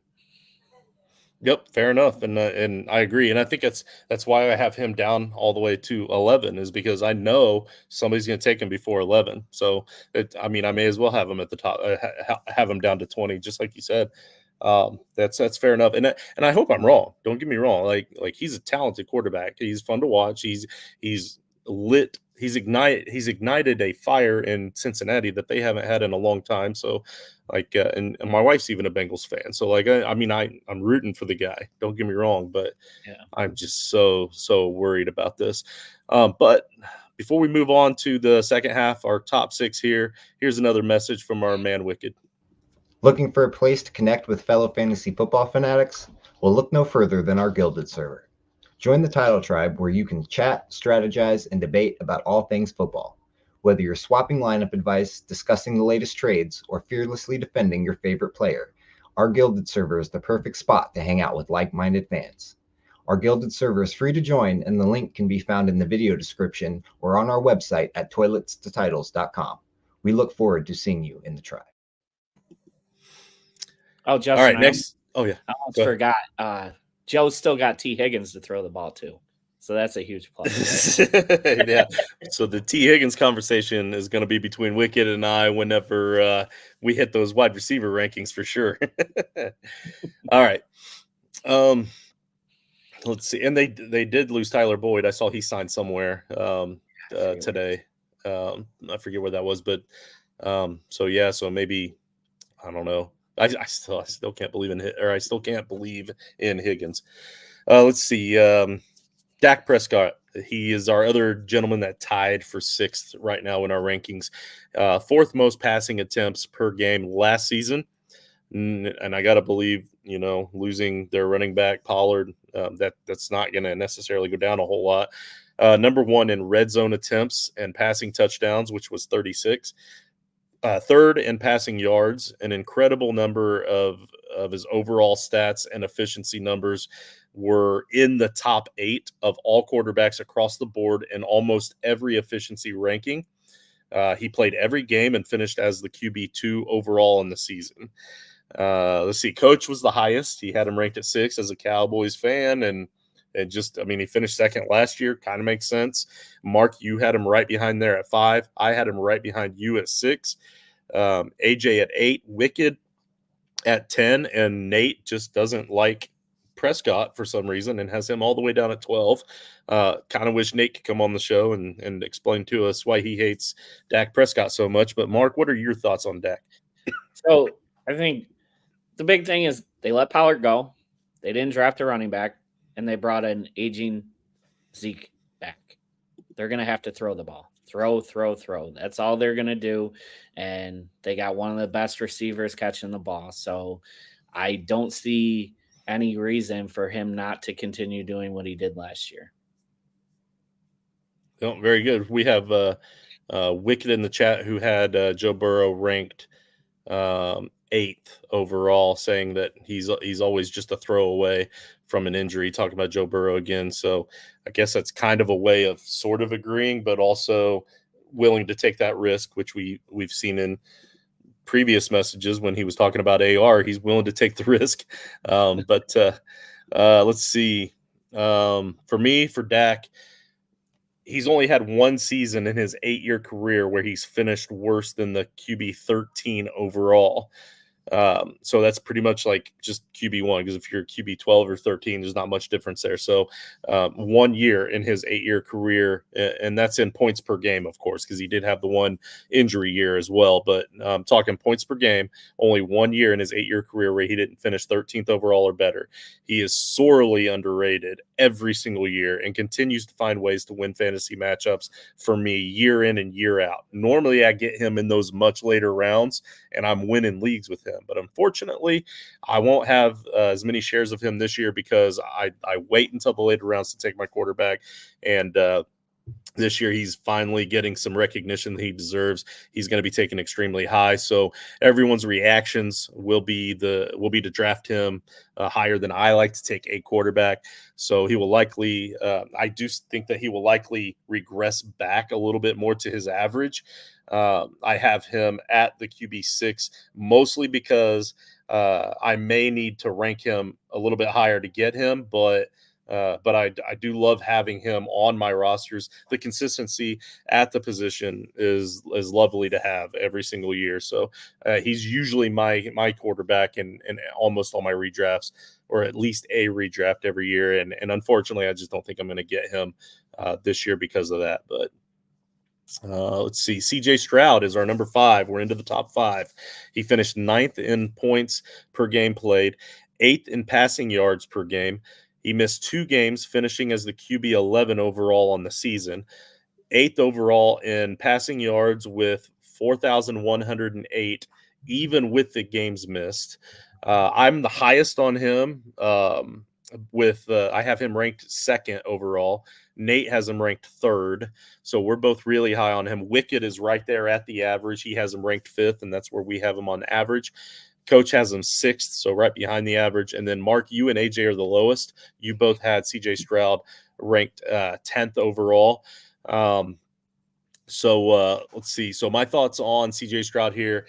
Yep, fair enough, and I agree, and I think that's why I have him down all the way to 11, is because I know somebody's going to take him before 11. So, I may as well have him at the top, have him down to 20, just like you said. That's fair enough, and I hope I'm wrong. Don't get me wrong. Like he's a talented quarterback. He's fun to watch. He's lit. He's ignited a fire in Cincinnati that they haven't had in a long time. So, and my wife's even a Bengals fan. So, I'm rooting for the guy. Don't get me wrong, but yeah, I'm just so worried about this. But before we move on to the second half, our top 6 here, here's another message from our man Wicked. Looking for a place to connect with fellow fantasy football fanatics? Well, look no further than our Gilded server. Join the Title Tribe, where you can chat, strategize, and debate about all things football. Whether you're swapping lineup advice, discussing the latest trades, or fearlessly defending your favorite player, our Gilded server is the perfect spot to hang out with like-minded fans. Our Gilded server is free to join, and the link can be found in the video description or on our website at toiletstotitles.com. We look forward to seeing you in the tribe. Oh, Justin, all right, next. I almost forgot. Joe's still got T. Higgins to throw the ball to. So that's a huge plus. Right? Yeah. So the T. Higgins conversation is going to be between Wicked and I whenever we hit those wide receiver rankings for sure. All right. Let's see. And they did lose Tyler Boyd. I saw he signed somewhere today. I forget where that was, but so maybe, I don't know. I still can't believe I still can't believe in Higgins. Let's see. Dak Prescott. He is our other gentleman that tied for 6th right now in our rankings. 4th most passing attempts per game last season. And I got to believe, losing their running back Pollard, that's not going to necessarily go down a whole lot. Number 1 in red zone attempts and passing touchdowns, which was 36. 3rd in passing yards. An incredible number of his overall stats and efficiency numbers were in the top 8 of all quarterbacks across the board in almost every efficiency ranking. He played every game and finished as the QB2 overall in the season. Let's see. Coach was the highest. He had him ranked at 6 as a Cowboys fan, and he finished 2nd last year. Kind of makes sense. Mark, you had him right behind there at 5. I had him right behind you at 6. AJ at 8. Wicked at 10. And Nate just doesn't like Prescott for some reason and has him all the way down at 12. Kind of wish Nate could come on the show and explain to us why he hates Dak Prescott so much. But Mark, what are your thoughts on Dak? So I think the big thing is they let Pollard go. They didn't draft a running back, and they brought an aging Zeke back. They're going to have to throw the ball. Throw. That's all they're going to do. And they got one of the best receivers catching the ball. So I don't see any reason for him not to continue doing what he did last year. Oh, very good. We have Wicked in the chat who had Joe Burrow ranked 8th overall, saying that he's always just a throwaway from an injury. Talking about Joe Burrow again, so I guess that's kind of a way of sort of agreeing, but also willing to take that risk, which we've seen in previous messages when he was talking about AR. He's willing to take the risk. But let's see. For me, for Dak, he's only had one season in his 8-year career where he's finished worse than the QB 13 overall. So that's pretty much like just QB1, because if you're QB 12 or 13, there's not much difference there. So 1 year in his 8-year career, and that's in points per game, of course, because he did have the one injury year as well. But talking points per game, only 1 year in his 8-year career where he didn't finish 13th overall or better. He is sorely underrated every single year and continues to find ways to win fantasy matchups for me year in and year out. Normally I get him in those much later rounds and I'm winning leagues with him. But unfortunately, I won't have as many shares of him this year because I wait until the later rounds to take my quarterback. And this year, he's finally getting some recognition that he deserves. He's going to be taken extremely high. So everyone's reactions will be to draft him higher than I like to take a quarterback. So he will likely, I do think that he will likely regress back a little bit more to his average. I have him at the QB6 mostly because I may need to rank him a little bit higher to get him, but I do love having him on my rosters. The consistency at the position is lovely to have every single year. So he's usually my quarterback in almost all my redrafts, or at least a redraft every year. And unfortunately, I just don't think I'm going to get him this year because of that. But let's see. CJ Stroud is our number 5. We're into the top 5. He finished 9th in points per game played, 8th in passing yards per game. He missed 2 games, finishing as the QB 11 overall on the season, 8th overall in passing yards with 4,108, even with the games missed. I'm the highest on him. I have him ranked 2nd overall. Nate has him ranked 3rd. So we're both really high on him. Wicked is right there at the average. He has him ranked 5th, and that's where we have him on average. Coach has him 6th, so right behind the average. And then Mark, you and AJ are the lowest. You both had CJ Stroud ranked 10th overall. So let's see. So my thoughts on CJ Stroud here.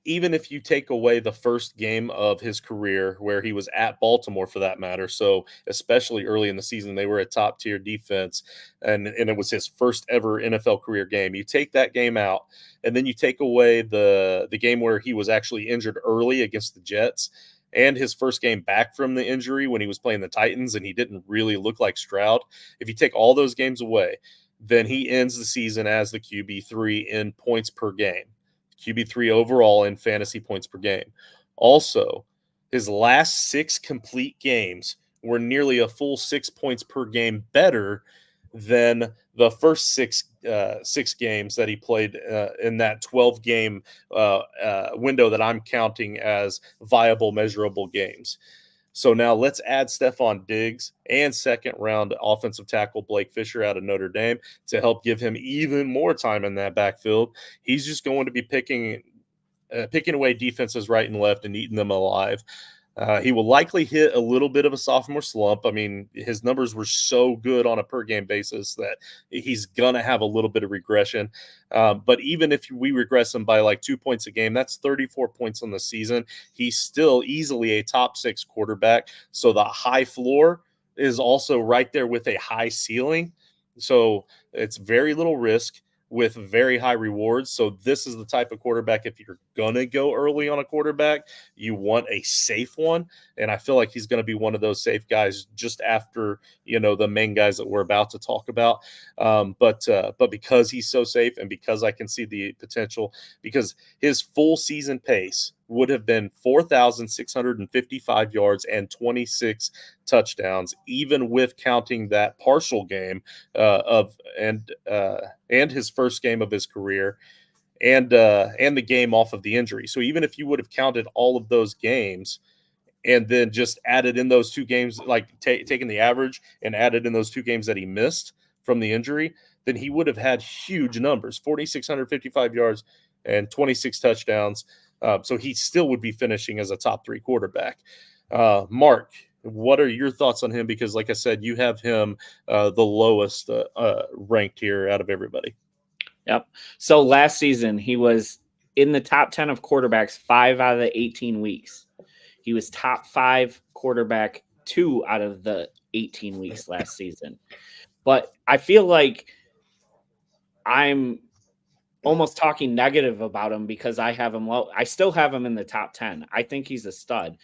Even if you take away the first game of his career where he was at Baltimore for that matter, so especially early in the season, they were a top tier defense and it was his first ever NFL career game. You take that game out and then you take away the game where he was actually injured early against the Jets and his first game back from the injury when he was playing the Titans and he didn't really look like Stroud. If you take all those games away, then he ends the season as the QB3 in points per game. QB3 overall in fantasy points per game. Also, his last 6 complete games were nearly a full 6 points per game better than the first 6 games that he played in that 12-game window that I'm counting as viable, measurable games. So now let's add Stephon Diggs and 2nd-round offensive tackle Blake Fisher out of Notre Dame to help give him even more time in that backfield. He's just going to be picking away defenses right and left and eating them alive. He will likely hit a little bit of a sophomore slump. I mean, his numbers were so good on a per-game basis that he's going to have a little bit of regression. But even if we regress him by like 2 points a game, that's 34 points on the season. He's still easily a top 6 quarterback. So the high floor is also right there with a high ceiling. So it's very little risk with very high rewards. So this is the type of quarterback, if you're going to go early on a quarterback, you want a safe one. And I feel like he's going to be one of those safe guys just after, the main guys that we're about to talk about. But because he's so safe and because I can see the potential, because his full season pace would have been 4,655 yards and 26 touchdowns, even with counting that partial game and his first game of his career, and the game off of the injury. So even if you would have counted all of those games and then just added in those 2 games, like taking the average and added in those 2 games that he missed from the injury, then he would have had huge numbers, 4,655 yards and 26 touchdowns. So he still would be finishing as a top 3 quarterback. Mark, what are your thoughts on him? Because like I said, you have him the lowest ranked here out of everybody. Yep. So last season, he was in the top 10 of quarterbacks 5 out of the 18 weeks. He was top 5 quarterback 2 out of the 18 weeks last season. But I feel like I'm almost talking negative about him because I have him low. I still have him in the top 10. I think he's a stud.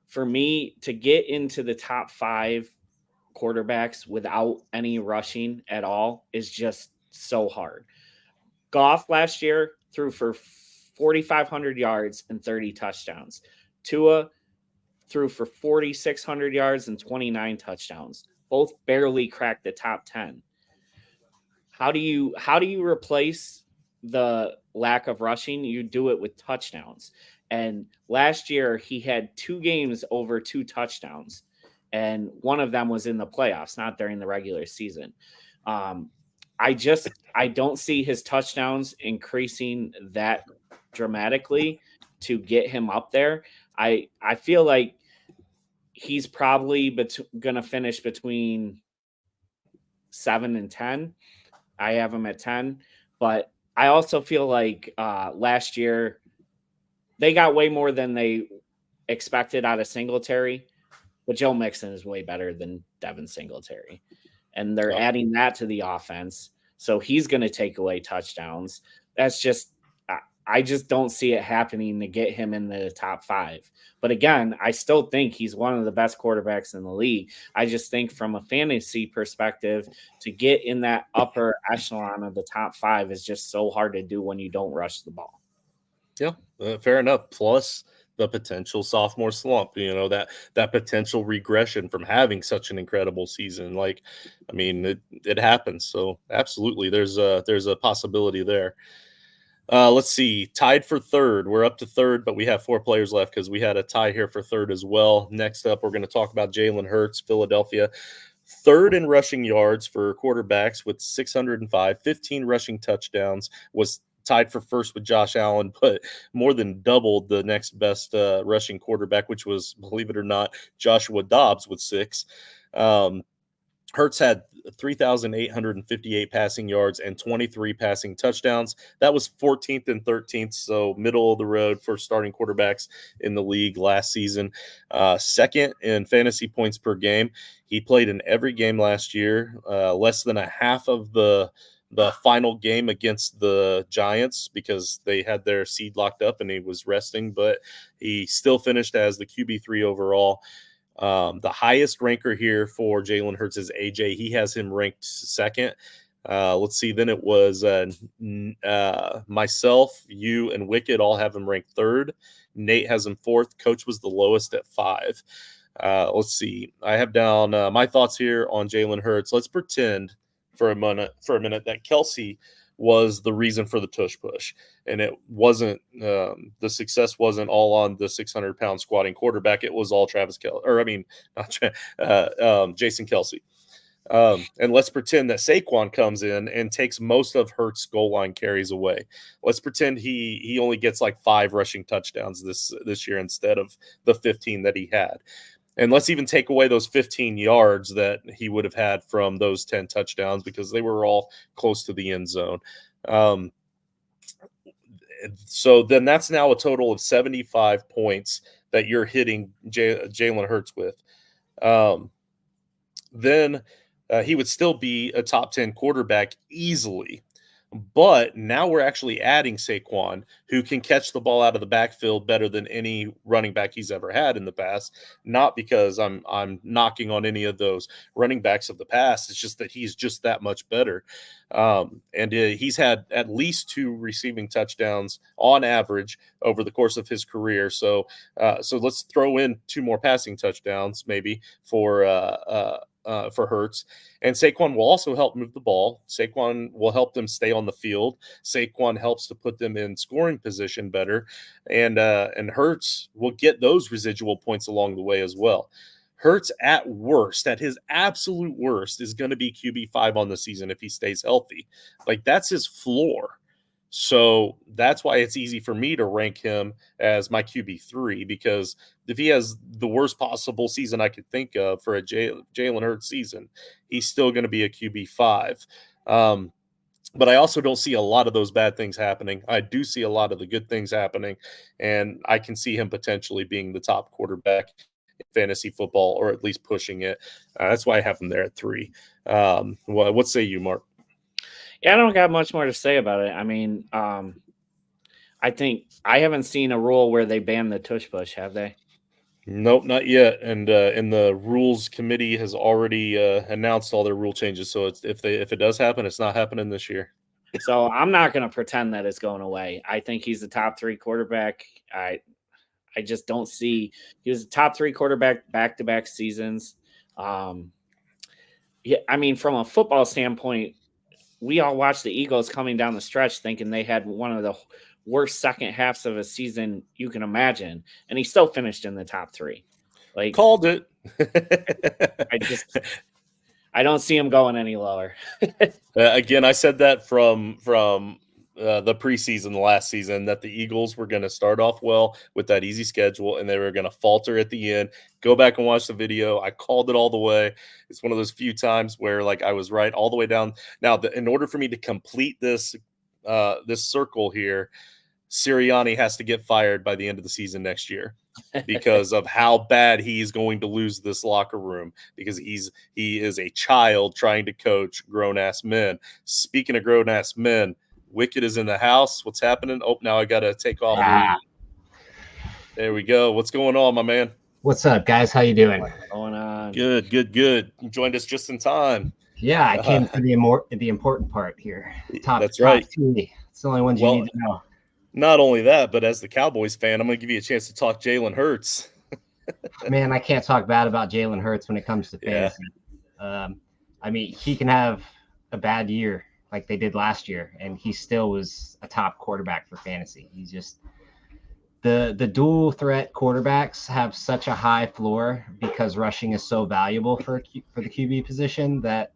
For me to get into the top 5 quarterbacks without any rushing at all is just so hard. Goff last year threw for 4,500 yards and 30 touchdowns. Tua threw for 4,600 yards and 29 touchdowns. Both barely cracked the top 10. How do you replace the lack of rushing? You do it with touchdowns. And last year he had 2 games over 2 touchdowns, and one of them was in the playoffs, not during the regular season. I don't see his touchdowns increasing that dramatically to get him up there. I feel like he's probably going to finish between 7 and 10. I have him at 10, but I also feel like last year they got way more than they expected out of Singletary, but Joe Mixon is way better than Devin Singletary. And they're adding that to the offense. So he's going to take away touchdowns. That's just, I just don't see it happening to get him in the top 5. But again, I still think he's one of the best quarterbacks in the league. I just think from a fantasy perspective, to get in that upper echelon of the top 5 is just so hard to do when you don't rush the ball. Yeah, fair enough. Plus the potential sophomore slump, that potential regression from having such an incredible season. Like, I mean, it happens. So absolutely, there's a possibility there. Let's see, tied for 3rd. We're up to 3rd, but we have 4 players left because we had a tie here for 3rd as well. Next up, we're going to talk about Jalen Hurts, Philadelphia. 3rd in rushing yards for quarterbacks with 605, 15 rushing touchdowns, was tied for 1st with Josh Allen, but more than doubled the next best rushing quarterback, which was, believe it or not, Joshua Dobbs with 6. Hurts had 3,858 passing yards and 23 passing touchdowns. That was 14th and 13th, so middle of the road for starting quarterbacks in the league last season. 2nd in fantasy points per game. He played in every game last year, less than a half of the final game against the Giants because they had their seed locked up and he was resting, but he still finished as the QB3 overall. The highest ranker here for Jalen Hurts is AJ. He has him ranked 2nd. Let's see. Then it was myself, you, and Wicked all have him ranked 3rd. Nate has him 4th. Coach was the lowest at 5. Let's see. I have down my thoughts here on Jalen Hurts. Let's pretend for a minute that Kelsey was the reason for the tush push, and it wasn't the success wasn't all on the 600-pound squatting quarterback. It was all Jason Kelsey. And let's pretend that Saquon comes in and takes most of Hurts' goal line carries away. Let's pretend he only gets like 5 rushing touchdowns this year instead of the 15 that he had. And let's even take away those 15 yards that he would have had from those 10 touchdowns because they were all close to the end zone. So then that's now a total of 75 points that you're hitting Jalen Hurts with. Then he would still be a top 10 quarterback easily. But now we're actually adding Saquon, who can catch the ball out of the backfield better than any running back he's ever had in the past. Not because I'm knocking on any of those running backs of the past. It's just that he's just that much better. And he's had at least 2 receiving touchdowns on average over the course of his career. So let's throw in 2 more passing touchdowns maybe for Hurts. And Saquon will also help move the ball. Saquon will help them stay on the field. Saquon helps to put them in scoring position better. And Hurts will get those residual points along the way as well. Hurts at worst, at his absolute worst, is going to be QB5 on the season if he stays healthy. Like, that's his floor. So that's why it's easy for me to rank him as my QB3, because if he has the worst possible season I could think of for a Jalen Hurts season, he's still going to be a QB5. But I also don't see a lot of those bad things happening. I do see a lot of the good things happening, and I can see him potentially being the top quarterback in fantasy football, or at least pushing it. That's why I have him there at 3. What say you, Mark? Yeah, I don't got much more to say about it. I mean, I think I haven't seen a rule where they ban the tush push, have they? Nope, not yet. And the rules committee has already announced all their rule changes. So if it does happen, it's not happening this year. So I'm not going to pretend that it's going away. I think he's the top 3 quarterback. I just don't see he was a top 3 quarterback back-to-back seasons. Yeah, I mean, from a football standpoint, we all watched the Eagles coming down the stretch thinking they had one of the worst second halves of a season you can imagine, and he still finished in the top 3. Like, called it. I don't see him going any lower. Again, I said that from the preseason last season, that the Eagles were going to start off well with that easy schedule, and they were going to falter at the end. Go back and watch the video. I called it all the way. It's one of those few times where, like, I was right all the way down. Now, in order for me to complete this circle here, Sirianni has to get fired by the end of the season next year because of how bad he's going to lose this locker room, because he is a child trying to coach grown-ass men. Speaking of grown-ass men, Wicked is in the house. What's happening? Oh, now I got to take off. There we go. What's going on, my man? What's up, guys? How you doing? What's going on? Good. You joined us just in time. Yeah, I came for the important part here. That's right. Top 2. It's the only ones you need to know. Not only that, but as the Cowboys fan, I'm going to give you a chance to talk Jalen Hurts. Man, I can't talk bad about Jalen Hurts when it comes to fantasy. I mean, he can have a bad year like they did last year, and he still was a top quarterback for fantasy. He's just the dual threat quarterbacks have such a high floor because rushing is so valuable for the QB position that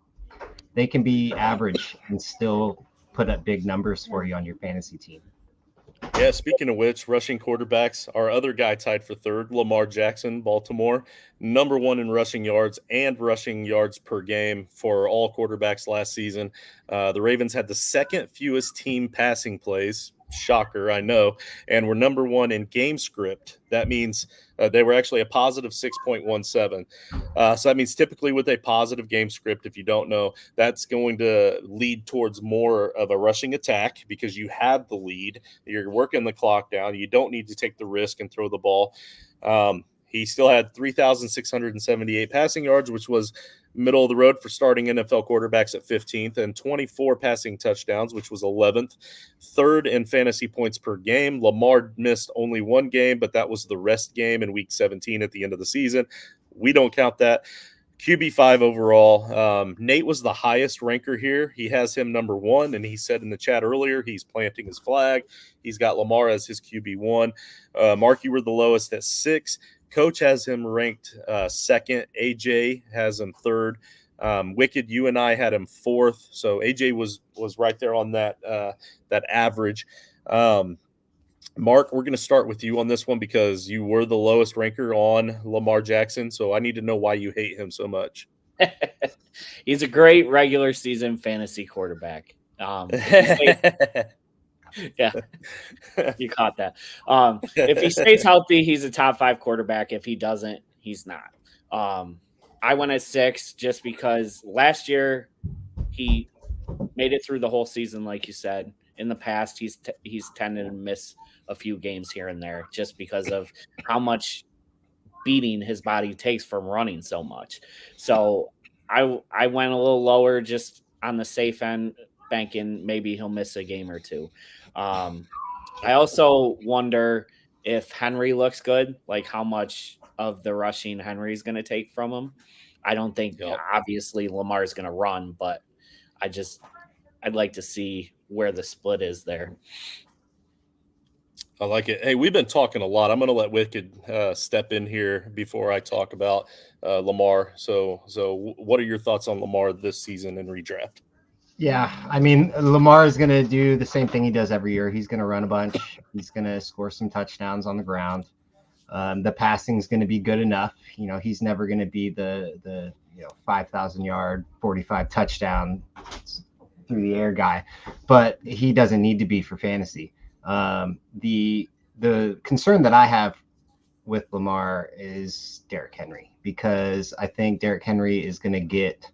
they can be average and still put up big numbers for you on your fantasy team. Yeah, speaking of which, rushing quarterbacks, our other guy tied for 3rd, Lamar Jackson, Baltimore, number 1 in rushing yards and rushing yards per game for all quarterbacks last season. The Ravens had the 2nd fewest team passing plays. Shocker, I know. And we're number 1 in game script. That means they were actually a positive 6.17. So that means typically with a positive game script, if you don't know, that's going to lead towards more of a rushing attack because you have the lead. You're working the clock down. You don't need to take the risk and throw the ball. He still had 3,678 passing yards, which was middle of the road for starting NFL quarterbacks at 15th, and 24 passing touchdowns, which was 11th. 3rd in fantasy points per game. Lamar missed only 1 game, but that was the rest game in week 17 at the end of the season. We don't count that. QB5 overall. Nate was the highest ranker here. He has him number 1, and he said in the chat earlier he's planting his flag. He's got Lamar as his QB1. Mark, you were the lowest at 6. Coach has him ranked 2nd. AJ has him 3rd. Wicked, you and I had him 4th. So AJ was right there on that average. Mark, we're going to start with you on this one because you were the lowest ranker on Lamar Jackson. So I need to know why you hate him so much. He's a great regular season fantasy quarterback. Yeah, you caught that. If he stays healthy, he's a top 5 quarterback. If he doesn't, he's not. I went at 6 just because last year he made it through the whole season, like you said. In the past, he's tended to miss a few games here and there just because of how much beating his body takes from running so much. So I went a little lower just on the safe end, banking maybe he'll miss a game or two. I also wonder if Henry looks good, like how much of the rushing Henry's going to take from him. I don't think Yep. obviously Lamar's going to run, but I'd like to see where the split is there. I like it. Hey, we've been talking a lot. I'm going to let Wicked step in here before I talk about Lamar. So what are your thoughts on Lamar this season in redraft? Yeah, I mean, Lamar is going to do the same thing he does every year. He's going to run a bunch. He's going to score some touchdowns on the ground. The passing is going to be good enough. He's never going to be the 5,000 yard, 45 touchdown through the air guy, but he doesn't need to be for fantasy. The concern that I have with Lamar is Derrick Henry, because I think Derrick Henry is going to get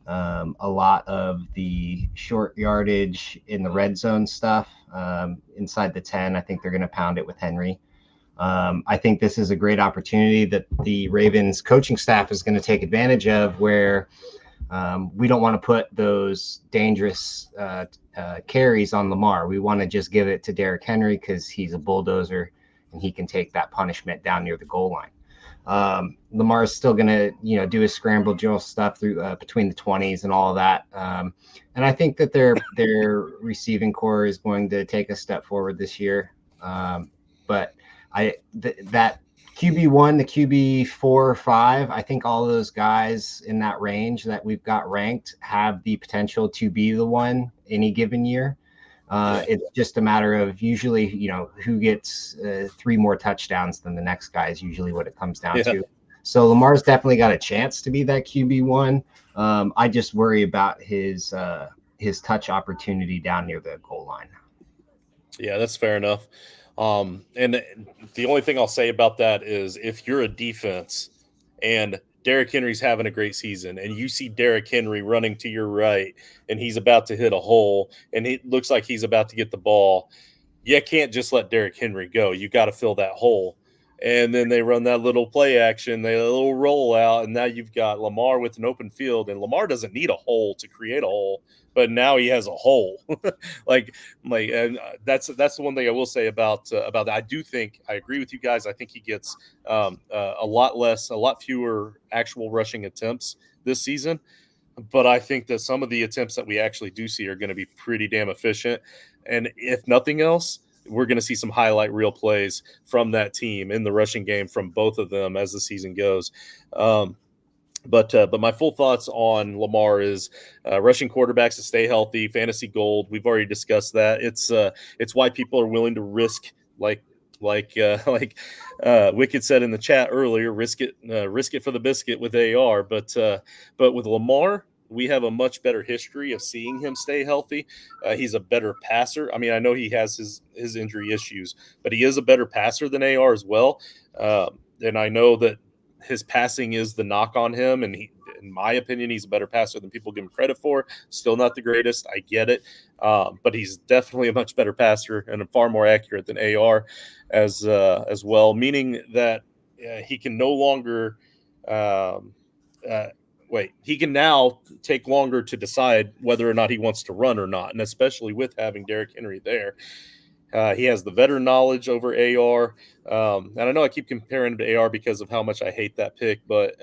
a lot of the short yardage in the red zone stuff inside the 10. I think they're going to pound it with Henry. I think this is a great opportunity that the Ravens coaching staff is going to take advantage of, where we don't want to put those dangerous carries on Lamar. We want to just give it to Derrick Henry because he's a bulldozer and he can take that punishment down near the goal line. Lamar is still going to, do his scramble drill stuff through between the 20s and all of that. And I think that their receiving core is going to take a step forward this year. But that QB1 to QB4 or 5, I think all those guys in that range that we've got ranked have the potential to be the one any given year. It's just a matter of usually, who gets 3 more touchdowns than the next guy is usually what it comes down to. So Lamar's definitely got a chance to be that QB1. I just worry about his touch opportunity down near the goal line. Yeah, that's fair enough. And the only thing I'll say about that is if you're a defense and Derrick Henry's having a great season and you see Derrick Henry running to your right and he's about to hit a hole and it looks like he's about to get the ball, you can't just let Derrick Henry go. You got to fill that hole. And then they run that little play action, they a little roll out, and now you've got Lamar with an open field. And Lamar doesn't need a hole to create a hole, but now he has a hole. And that's the one thing I will say about that. I do think I agree with you guys. I think he gets a lot fewer actual rushing attempts this season. But I think that some of the attempts that we actually do see are going to be pretty damn efficient. And if nothing else, we're going to see some highlight reel plays from that team in the rushing game from both of them as the season goes. But my full thoughts on Lamar is rushing quarterbacks to stay healthy, fantasy gold. We've already discussed that. It's why people are willing to risk, like Wicked said in the chat earlier, risk it for the biscuit with AR. But with Lamar, we have a much better history of seeing him stay healthy. He's a better passer. I mean, I know he has his injury issues, but he is a better passer than AR as well. And I know that his passing is the knock on him. And in my opinion, he's a better passer than people give him credit for. Still not the greatest. I get it. But he's definitely a much better passer and far more accurate than AR as well, meaning that he can no longer he can now take longer to decide whether or not he wants to run or not. And especially with having Derrick Henry there, he has the veteran knowledge over AR. And I know I keep comparing him to AR because of how much I hate that pick, but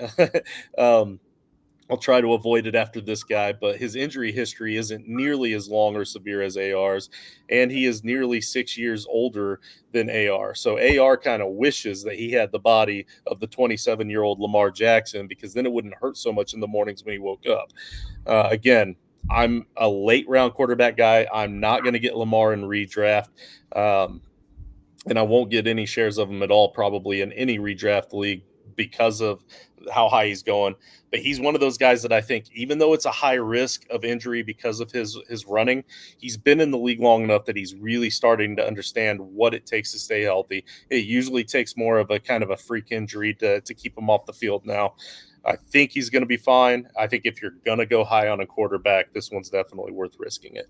I'll try to avoid it after this guy. But his injury history isn't nearly as long or severe as AR's, and he is nearly 6 years older than AR. So AR kind of wishes that he had the body of the 27-year-old Lamar Jackson, because then it wouldn't hurt so much in the mornings when he woke up. Again, I'm a late round quarterback guy. I'm not going to get Lamar in redraft. And I won't get any shares of him at all, probably in any redraft league, because of how high he's going. But he's one of those guys that I think, even though it's a high risk of injury because of his running, he's been in the league long enough that he's really starting to understand what it takes to stay healthy. It usually takes more of a kind of a freak injury to keep him off the field now. I think he's going to be fine. I think if you're going to go high on a quarterback, this one's definitely worth risking it.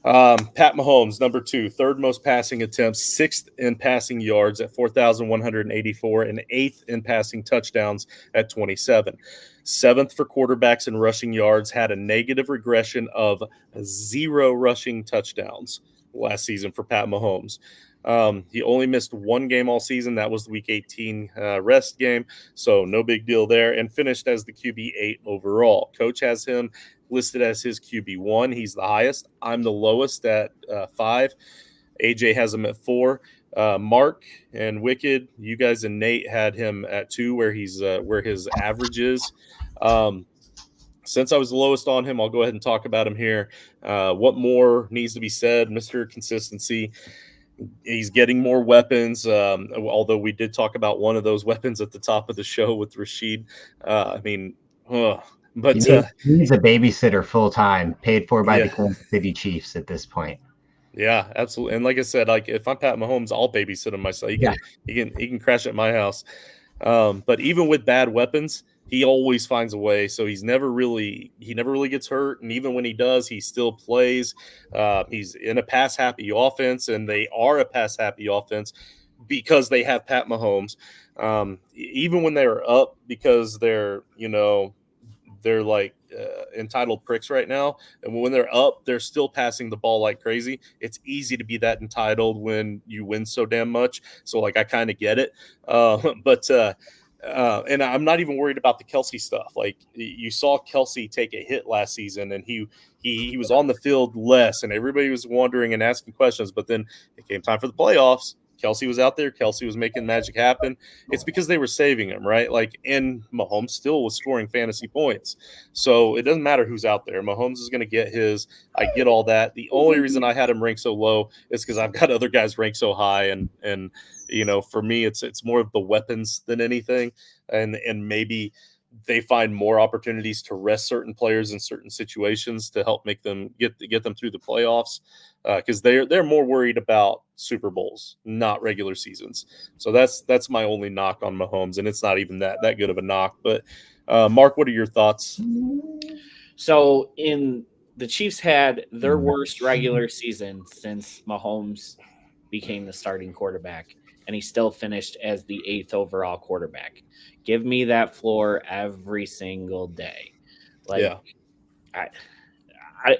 Pat Mahomes, number 2, third most passing attempts, 6th in passing yards at 4,184, and 8th in passing touchdowns at 27. 7th for quarterbacks in rushing yards, had a negative regression of 0 rushing touchdowns last season for Pat Mahomes. He only missed 1 game all season. That was the Week 18 rest game, so no big deal there, and finished as the QB8 overall. Coach has him listed as his QB1. He's the highest. I'm the lowest at 5. AJ has him at 4. Mark and Wicked, you guys and Nate had him at 2, where his average is. Since I was the lowest on him, I'll go ahead and talk about him here. What more needs to be said? Mr. Consistency. He's getting more weapons, although we did talk about one of those weapons at the top of the show with Rashid. But he needs a babysitter full time, paid for by the Kansas City Chiefs at this point. Yeah, absolutely. And like I said, like if I'm Pat Mahomes, I'll babysit him myself. He can crash at my house. But even with bad weapons, he always finds a way. So he never really gets hurt. And even when he does, he still plays. He's in a pass happy offense, and they are a pass happy offense because they have Pat Mahomes. Even when they're up, because they're like entitled pricks right now. And when they're up, they're still passing the ball like crazy. It's easy to be that entitled when you win so damn much. So like, I kind of get it. And I'm not even worried about the Kelsey stuff. Like, you saw Kelsey take a hit last season, and he was on the field less, and everybody was wondering and asking questions. But then it came time for the playoffs. Kelsey was out there. Kelsey was making magic happen. It's because they were saving him, right? Like, and Mahomes still was scoring fantasy points. So it doesn't matter who's out there. Mahomes is going to get his. I get all that. The only reason I had him ranked so low is because I've got other guys ranked so high, and for me, it's more of the weapons than anything, and maybe they find more opportunities to rest certain players in certain situations to help make them get them through the playoffs, because they're more worried about Super Bowls, not regular seasons. So that's my only knock on Mahomes, and it's not even that good of a knock. But Mark, what are your thoughts? So the Chiefs had their worst regular season since Mahomes became the starting quarterback, and he still finished as the 8th overall quarterback. Give me that floor every single day.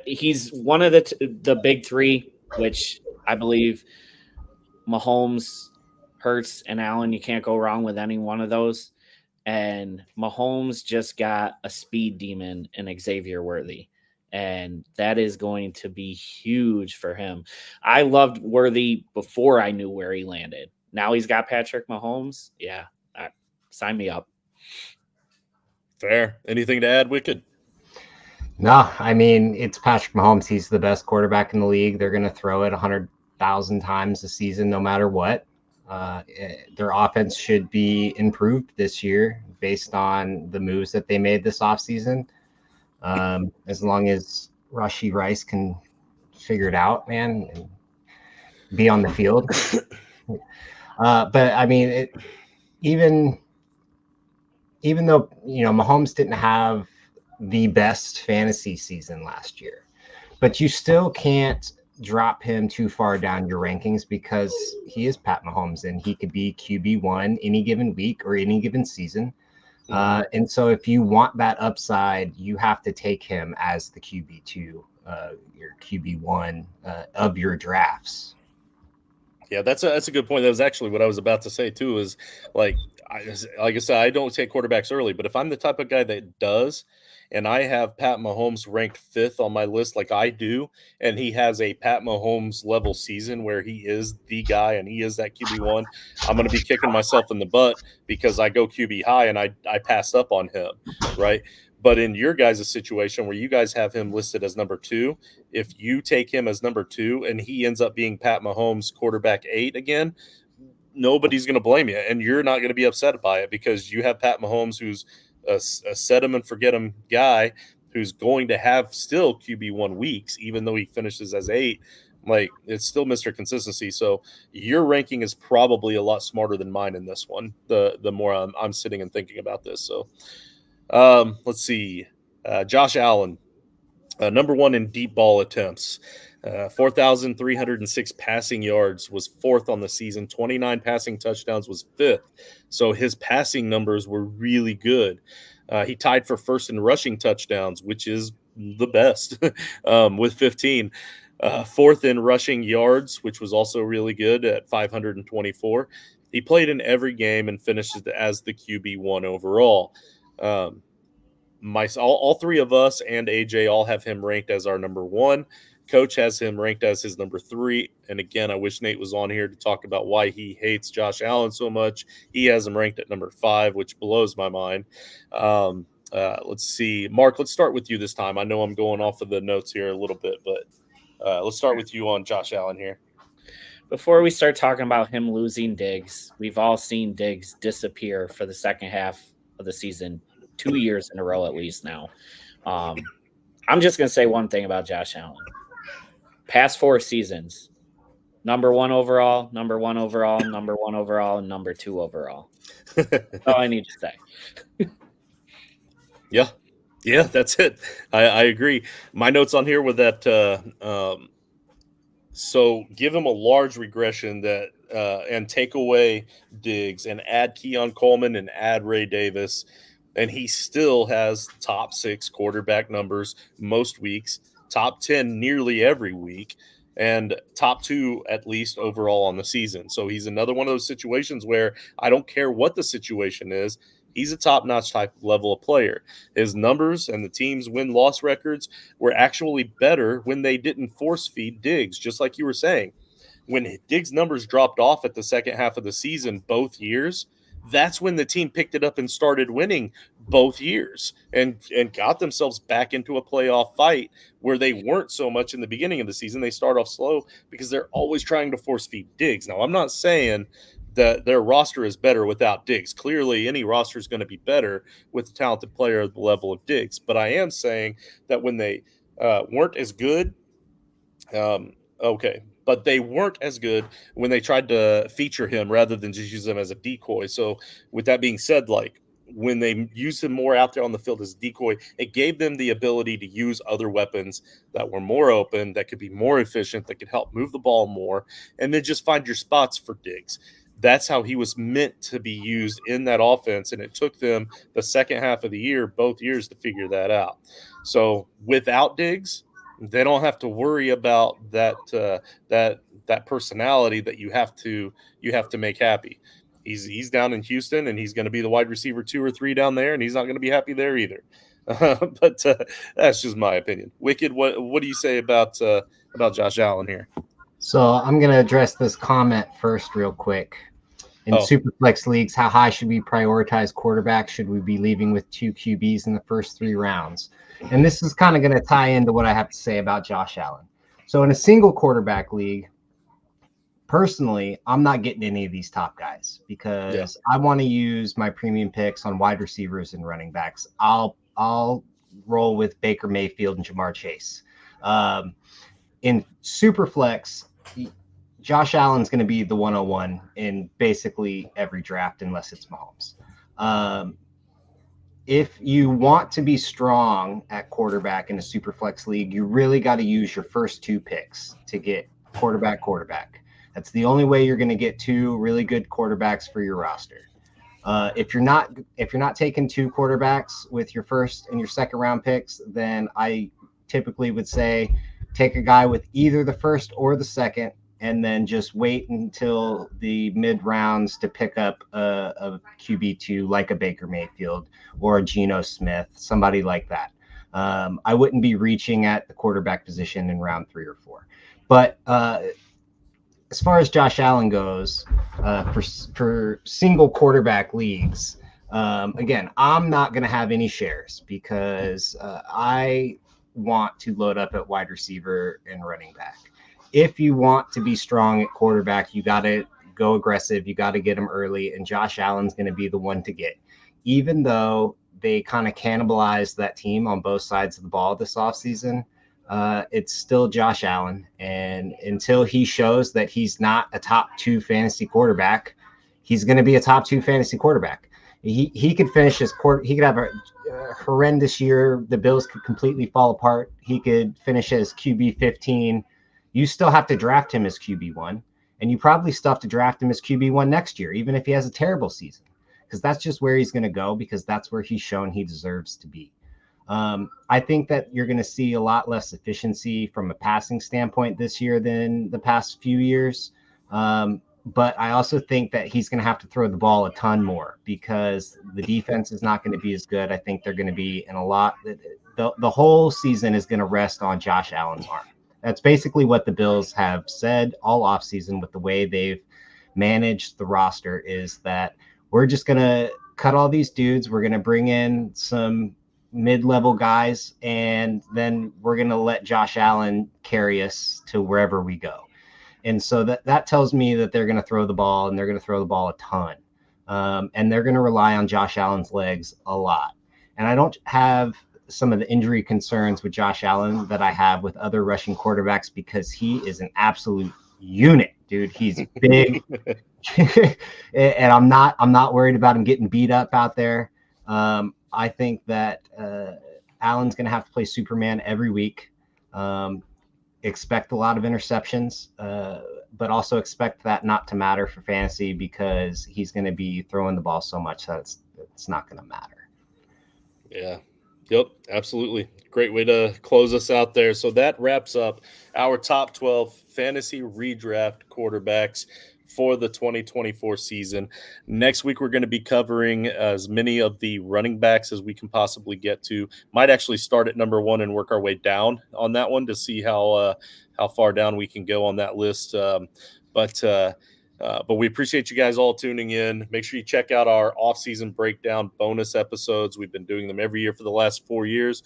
He's one of the big 3, which I believe Mahomes, Hurts, and Allen. You can't go wrong with any one of those. And Mahomes just got a speed demon in Xavier Worthy, and that is going to be huge for him. I loved Worthy before I knew where he landed. Now he's got Patrick Mahomes. Yeah, sign me up. Fair. Anything to add, Wicked? No, I mean, it's Patrick Mahomes. He's the best quarterback in the league. They're going to throw it 100,000 times a season, no matter what. Their offense should be improved this year based on the moves that they made this offseason. As long as Rashee Rice can figure it out, man, and be on the field. But I mean, even though Mahomes didn't have the best fantasy season last year, but you still can't drop him too far down your rankings because he is Pat Mahomes, and he could be QB1 any given week or any given season. And so if you want that upside, you have to take him as the QB2, your QB1 of your drafts. Yeah, that's a good point. That was actually what I was about to say too. Is like I said, I don't take quarterbacks early, but if I'm the type of guy that does, and I have Pat Mahomes ranked 5th on my list, like I do, and he has a Pat Mahomes level season where he is the guy and he is that QB1, I'm going to be kicking myself in the butt because I go QB high and I pass up on him, right? But in your guys' situation where you guys have him listed as number 2, if you take him as number 2 and he ends up being Pat Mahomes quarterback 8 again, nobody's going to blame you, and you're not going to be upset by it because you have Pat Mahomes, who's a set him and forget him guy, who's going to have still QB1 weeks, even though he finishes as 8. Like, it's still Mr. Consistency. So your ranking is probably a lot smarter than mine in this one. The more I'm sitting and thinking about this. So let's see. Josh Allen, number one in deep ball attempts. 4,306 passing yards was fourth on the season. 29 passing touchdowns was fifth. So his passing numbers were really good. He tied for first in rushing touchdowns, which is the best, with 15. Fourth in rushing yards, which was also really good at 524. He played in every game and finished as the QB1 overall. All three of us and AJ all have him ranked as our number one. Coach has him ranked as his number three. And again, I wish Nate was on here to talk about why he hates Josh Allen so much. He has him ranked at number 5, which blows my mind. Let's see. Mark, let's start with you this time. I know I'm going off of the notes here a little bit, but let's start with you on Josh Allen here. Before we start talking about him losing Diggs, we've all seen Diggs disappear for the second half of the season, 2 years in a row at least now. I'm just going to say one thing about Josh Allen. Past 4 seasons, number 1 overall, number 1 overall, number 1 overall, and number 2 overall. That's all I need to say. Yeah, that's it. I agree. My notes on here were that so give him a large regression that and take away Diggs and add Keon Coleman and add Ray Davis, and he still has top 6 quarterback numbers most weeks, top 10 nearly every week, and top 2 at least overall on the season. So he's another one of those situations where I don't care what the situation is. He's a top-notch type level of player. His numbers and the team's win-loss records were actually better when they didn't force-feed Diggs, just like you were saying. When Diggs' numbers dropped off at the second half of the season both years, that's when the team picked it up and started winning both years and got themselves back into a playoff fight where they weren't so much in the beginning of the season. They start off slow because they're always trying to force-feed Diggs. Now, I'm not saying that their roster is better without Diggs. Clearly, any roster is going to be better with a talented player at the level of Diggs. But I am saying that when they weren't as good, but they weren't as good when they tried to feature him rather than just use him as a decoy. So with that being said, like when they used him more out there on the field as a decoy, it gave them the ability to use other weapons that were more open, that could be more efficient, that could help move the ball more, and then just find your spots for Diggs. That's how he was meant to be used in that offense, and it took them the second half of the year, both years, to figure that out. So without Diggs, they don't have to worry about that personality that you have to make happy. He's down in Houston, and he's going to be the wide receiver 2 or 3 down there, and he's not going to be happy there either. But that's just my opinion. Wicked, what do you say about Josh Allen here? So I'm going to address this comment first real quick. In Superflex leagues, how high should we prioritize quarterbacks? Should we be leaving with 2 QBs in the first 3 rounds? And this is kind of going to tie into what I have to say about Josh Allen. So in a single quarterback league, personally, I'm not getting any of these top guys because I want to use my premium picks on wide receivers and running backs. I'll roll with Baker Mayfield and Jamar Chase. In Superflex, Josh Allen's going to be the 101 in basically every draft unless it's Mahomes. If you want to be strong at quarterback in a Superflex league, you really got to use your first 2 picks to get quarterback. That's the only way you're going to get 2 really good quarterbacks for your roster. If you're not taking 2 quarterbacks with your first and your second round picks, then I typically would say take a guy with either the first or the second, and then just wait until the mid rounds to pick up a QB2 like a Baker Mayfield or a Geno Smith, somebody like that. I wouldn't be reaching at the quarterback position in round 3 or 4. But as far as Josh Allen goes, for single quarterback leagues, again, I'm not going to have any shares because I want to load up at wide receiver and running back. If you want to be strong at quarterback, you got to go aggressive. You got to get him early, and Josh Allen's going to be the one to get. Even though they kind of cannibalized that team on both sides of the ball this offseason, it's still Josh Allen. And until he shows that he's not a top 2 fantasy quarterback, he's going to be a top 2 fantasy quarterback. He could finish his he could have a horrendous year. The Bills could completely fall apart. He could finish as QB 15. You still have to draft him as QB 1, and you probably still have to draft him as QB 1 next year, even if he has a terrible season, because that's just where he's going to go, because that's where he's shown he deserves to be. I think that you're going to see a lot less efficiency from a passing standpoint this year than the past few years. But I also think that he's going to have to throw the ball a ton more, because the defense is not going to be as good. I think they're going to be in a lot. The whole season is going to rest on Josh Allen's arm. That's basically what the Bills have said all offseason with the way they've managed the roster, is that we're just going to cut all these dudes. We're going to bring in some mid-level guys, and then we're going to let Josh Allen carry us to wherever we go. And so that tells me that they're going to throw the ball, and they're going to throw the ball a ton. And they're going to rely on Josh Allen's legs a lot. And I don't have some of the injury concerns with Josh Allen that I have with other rushing quarterbacks, because he is an absolute unit, dude. He's big. And I'm not worried about him getting beat up out there. I think that Allen's going to have to play Superman every week. Expect a lot of interceptions, but also expect that not to matter for fantasy, because he's going to be throwing the ball so much that it's not going to matter. Yeah. Yep, absolutely. Great way to close us out there. So that wraps up our top 12 fantasy redraft quarterbacks for the 2024 season. Next week, we're going to be covering as many of the running backs as we can possibly get to. Might actually start at number 1 and work our way down on that one to see how far down we can go on that list. But we appreciate you guys all tuning in. Make sure you check out our off-season breakdown bonus episodes. We've been doing them every year for the last 4 years.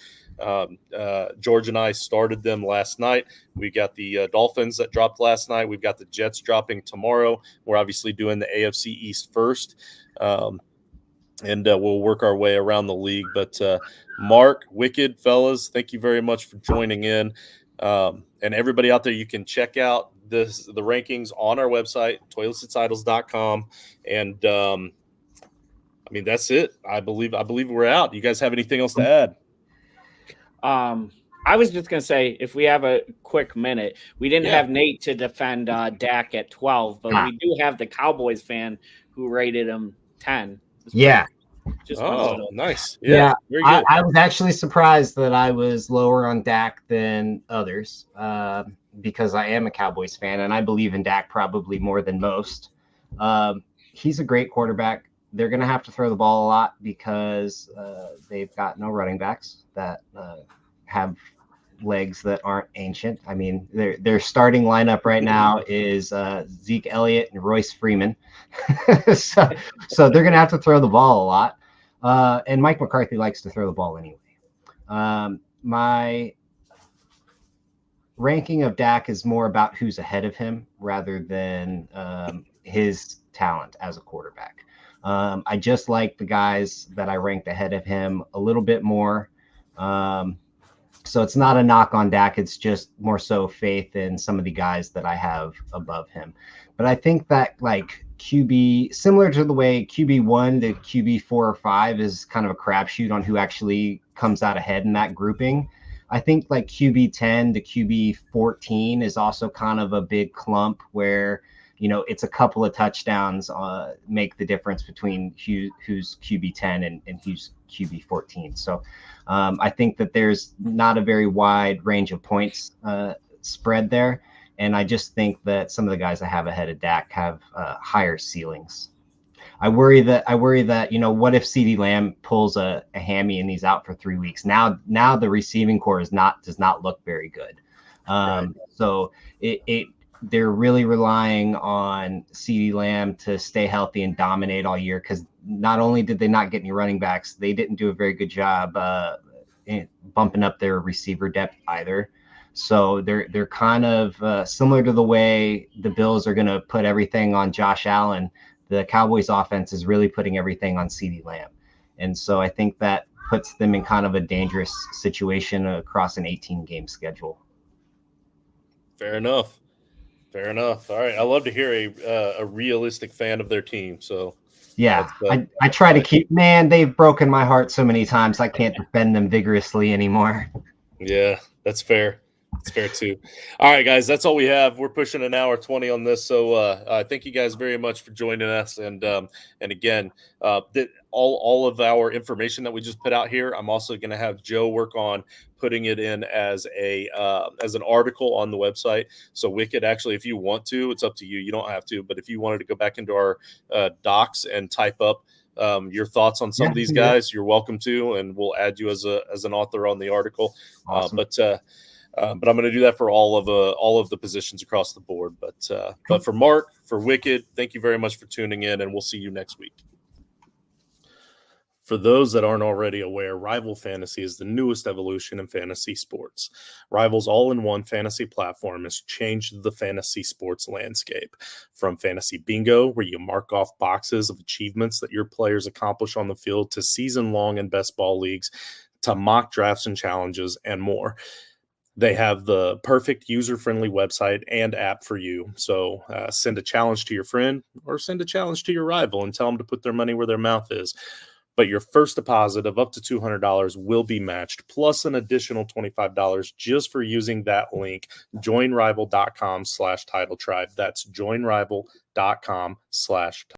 George and I started them last night. We got the Dolphins that dropped last night. We've got the Jets dropping tomorrow. We're obviously doing the AFC East first. And we'll work our way around the league. But Mark, Wicked, fellas, thank you very much for joining in. And everybody out there, you can check out the rankings on our website, toiletstitles.com. And I mean, that's it. I believe we're out. You guys have anything else to add? I was just going to say, if we have a quick minute, we didn't have Nate to defend Dak at 12, but we do have the Cowboys fan who rated him 10. Yeah. Nice. Yeah. Very good. I was actually surprised that I was lower on Dak than others, because I am a Cowboys fan and I believe in Dak probably more than most. He's a great quarterback. They're going to have to throw the ball a lot, because they've got no running backs that have legs that aren't ancient. I mean, their starting lineup right now is Zeke Elliott and Royce Freeman. so they're going to have to throw the ball a lot. And Mike McCarthy likes to throw the ball anyway. My ranking of Dak is more about who's ahead of him rather than his talent as a quarterback. I just like the guys that I ranked ahead of him a little bit more. So it's not a knock on Dak. It's just more so faith in some of the guys that I have above him. But I think that like QB, similar to the way QB1 to QB4 or 5 is kind of a crapshoot on who actually comes out ahead in that grouping. I think like QB10 to QB14 is also kind of a big clump where, you know, it's a couple of touchdowns make the difference between who's QB10 and who's QB14. So I think that there's not a very wide range of points spread there. And I just think that some of the guys I have ahead of Dak have higher ceilings. I worry that, you know, what if CeeDee Lamb pulls a hammy and he's out for 3 weeks? Now the receiving core does not look very good. Right. So they're really relying on CeeDee Lamb to stay healthy and dominate all year, because not only did they not get any running backs, they didn't do a very good job bumping up their receiver depth either. So they're kind of similar to the way the Bills are going to put everything on Josh Allen. The Cowboys offense is really putting everything on CeeDee Lamb. And so I think that puts them in kind of a dangerous situation across an 18-game schedule. Fair enough. Fair enough. All right. I love to hear a realistic fan of their team. So yeah, I try to keep, man, they've broken my heart so many times. I can't defend them vigorously anymore. Yeah, that's fair. It's fair too. All right, guys, that's all we have. We're pushing an hour 20 on this. So thank you guys very much for joining us. And again, all of our information that we just put out here, I'm also going to have Joe work on putting it in as an article on the website. So Wicked, actually, if you want to, it's up to you. You don't have to, but if you wanted to go back into our docs and type up your thoughts on some of these guys, you're welcome to, and we'll add you as an author on the article. Awesome. But I'm going to do that for all of the positions across the board. But for Mark, for Wicked, thank you very much for tuning in, and we'll see you next week. For those that aren't already aware, Rival Fantasy is the newest evolution in fantasy sports. Rival's all-in-one fantasy platform has changed the fantasy sports landscape. From fantasy bingo, where you mark off boxes of achievements that your players accomplish on the field, to season-long and best ball leagues, to mock drafts and challenges, and more. They have the perfect user-friendly website and app for you. So send a challenge to your friend or send a challenge to your rival and tell them to put their money where their mouth is. But your first deposit of up to $200 will be matched, plus an additional $25 just for using that link, joinrival.com/titletribe. That's joinrival.com/titletribe.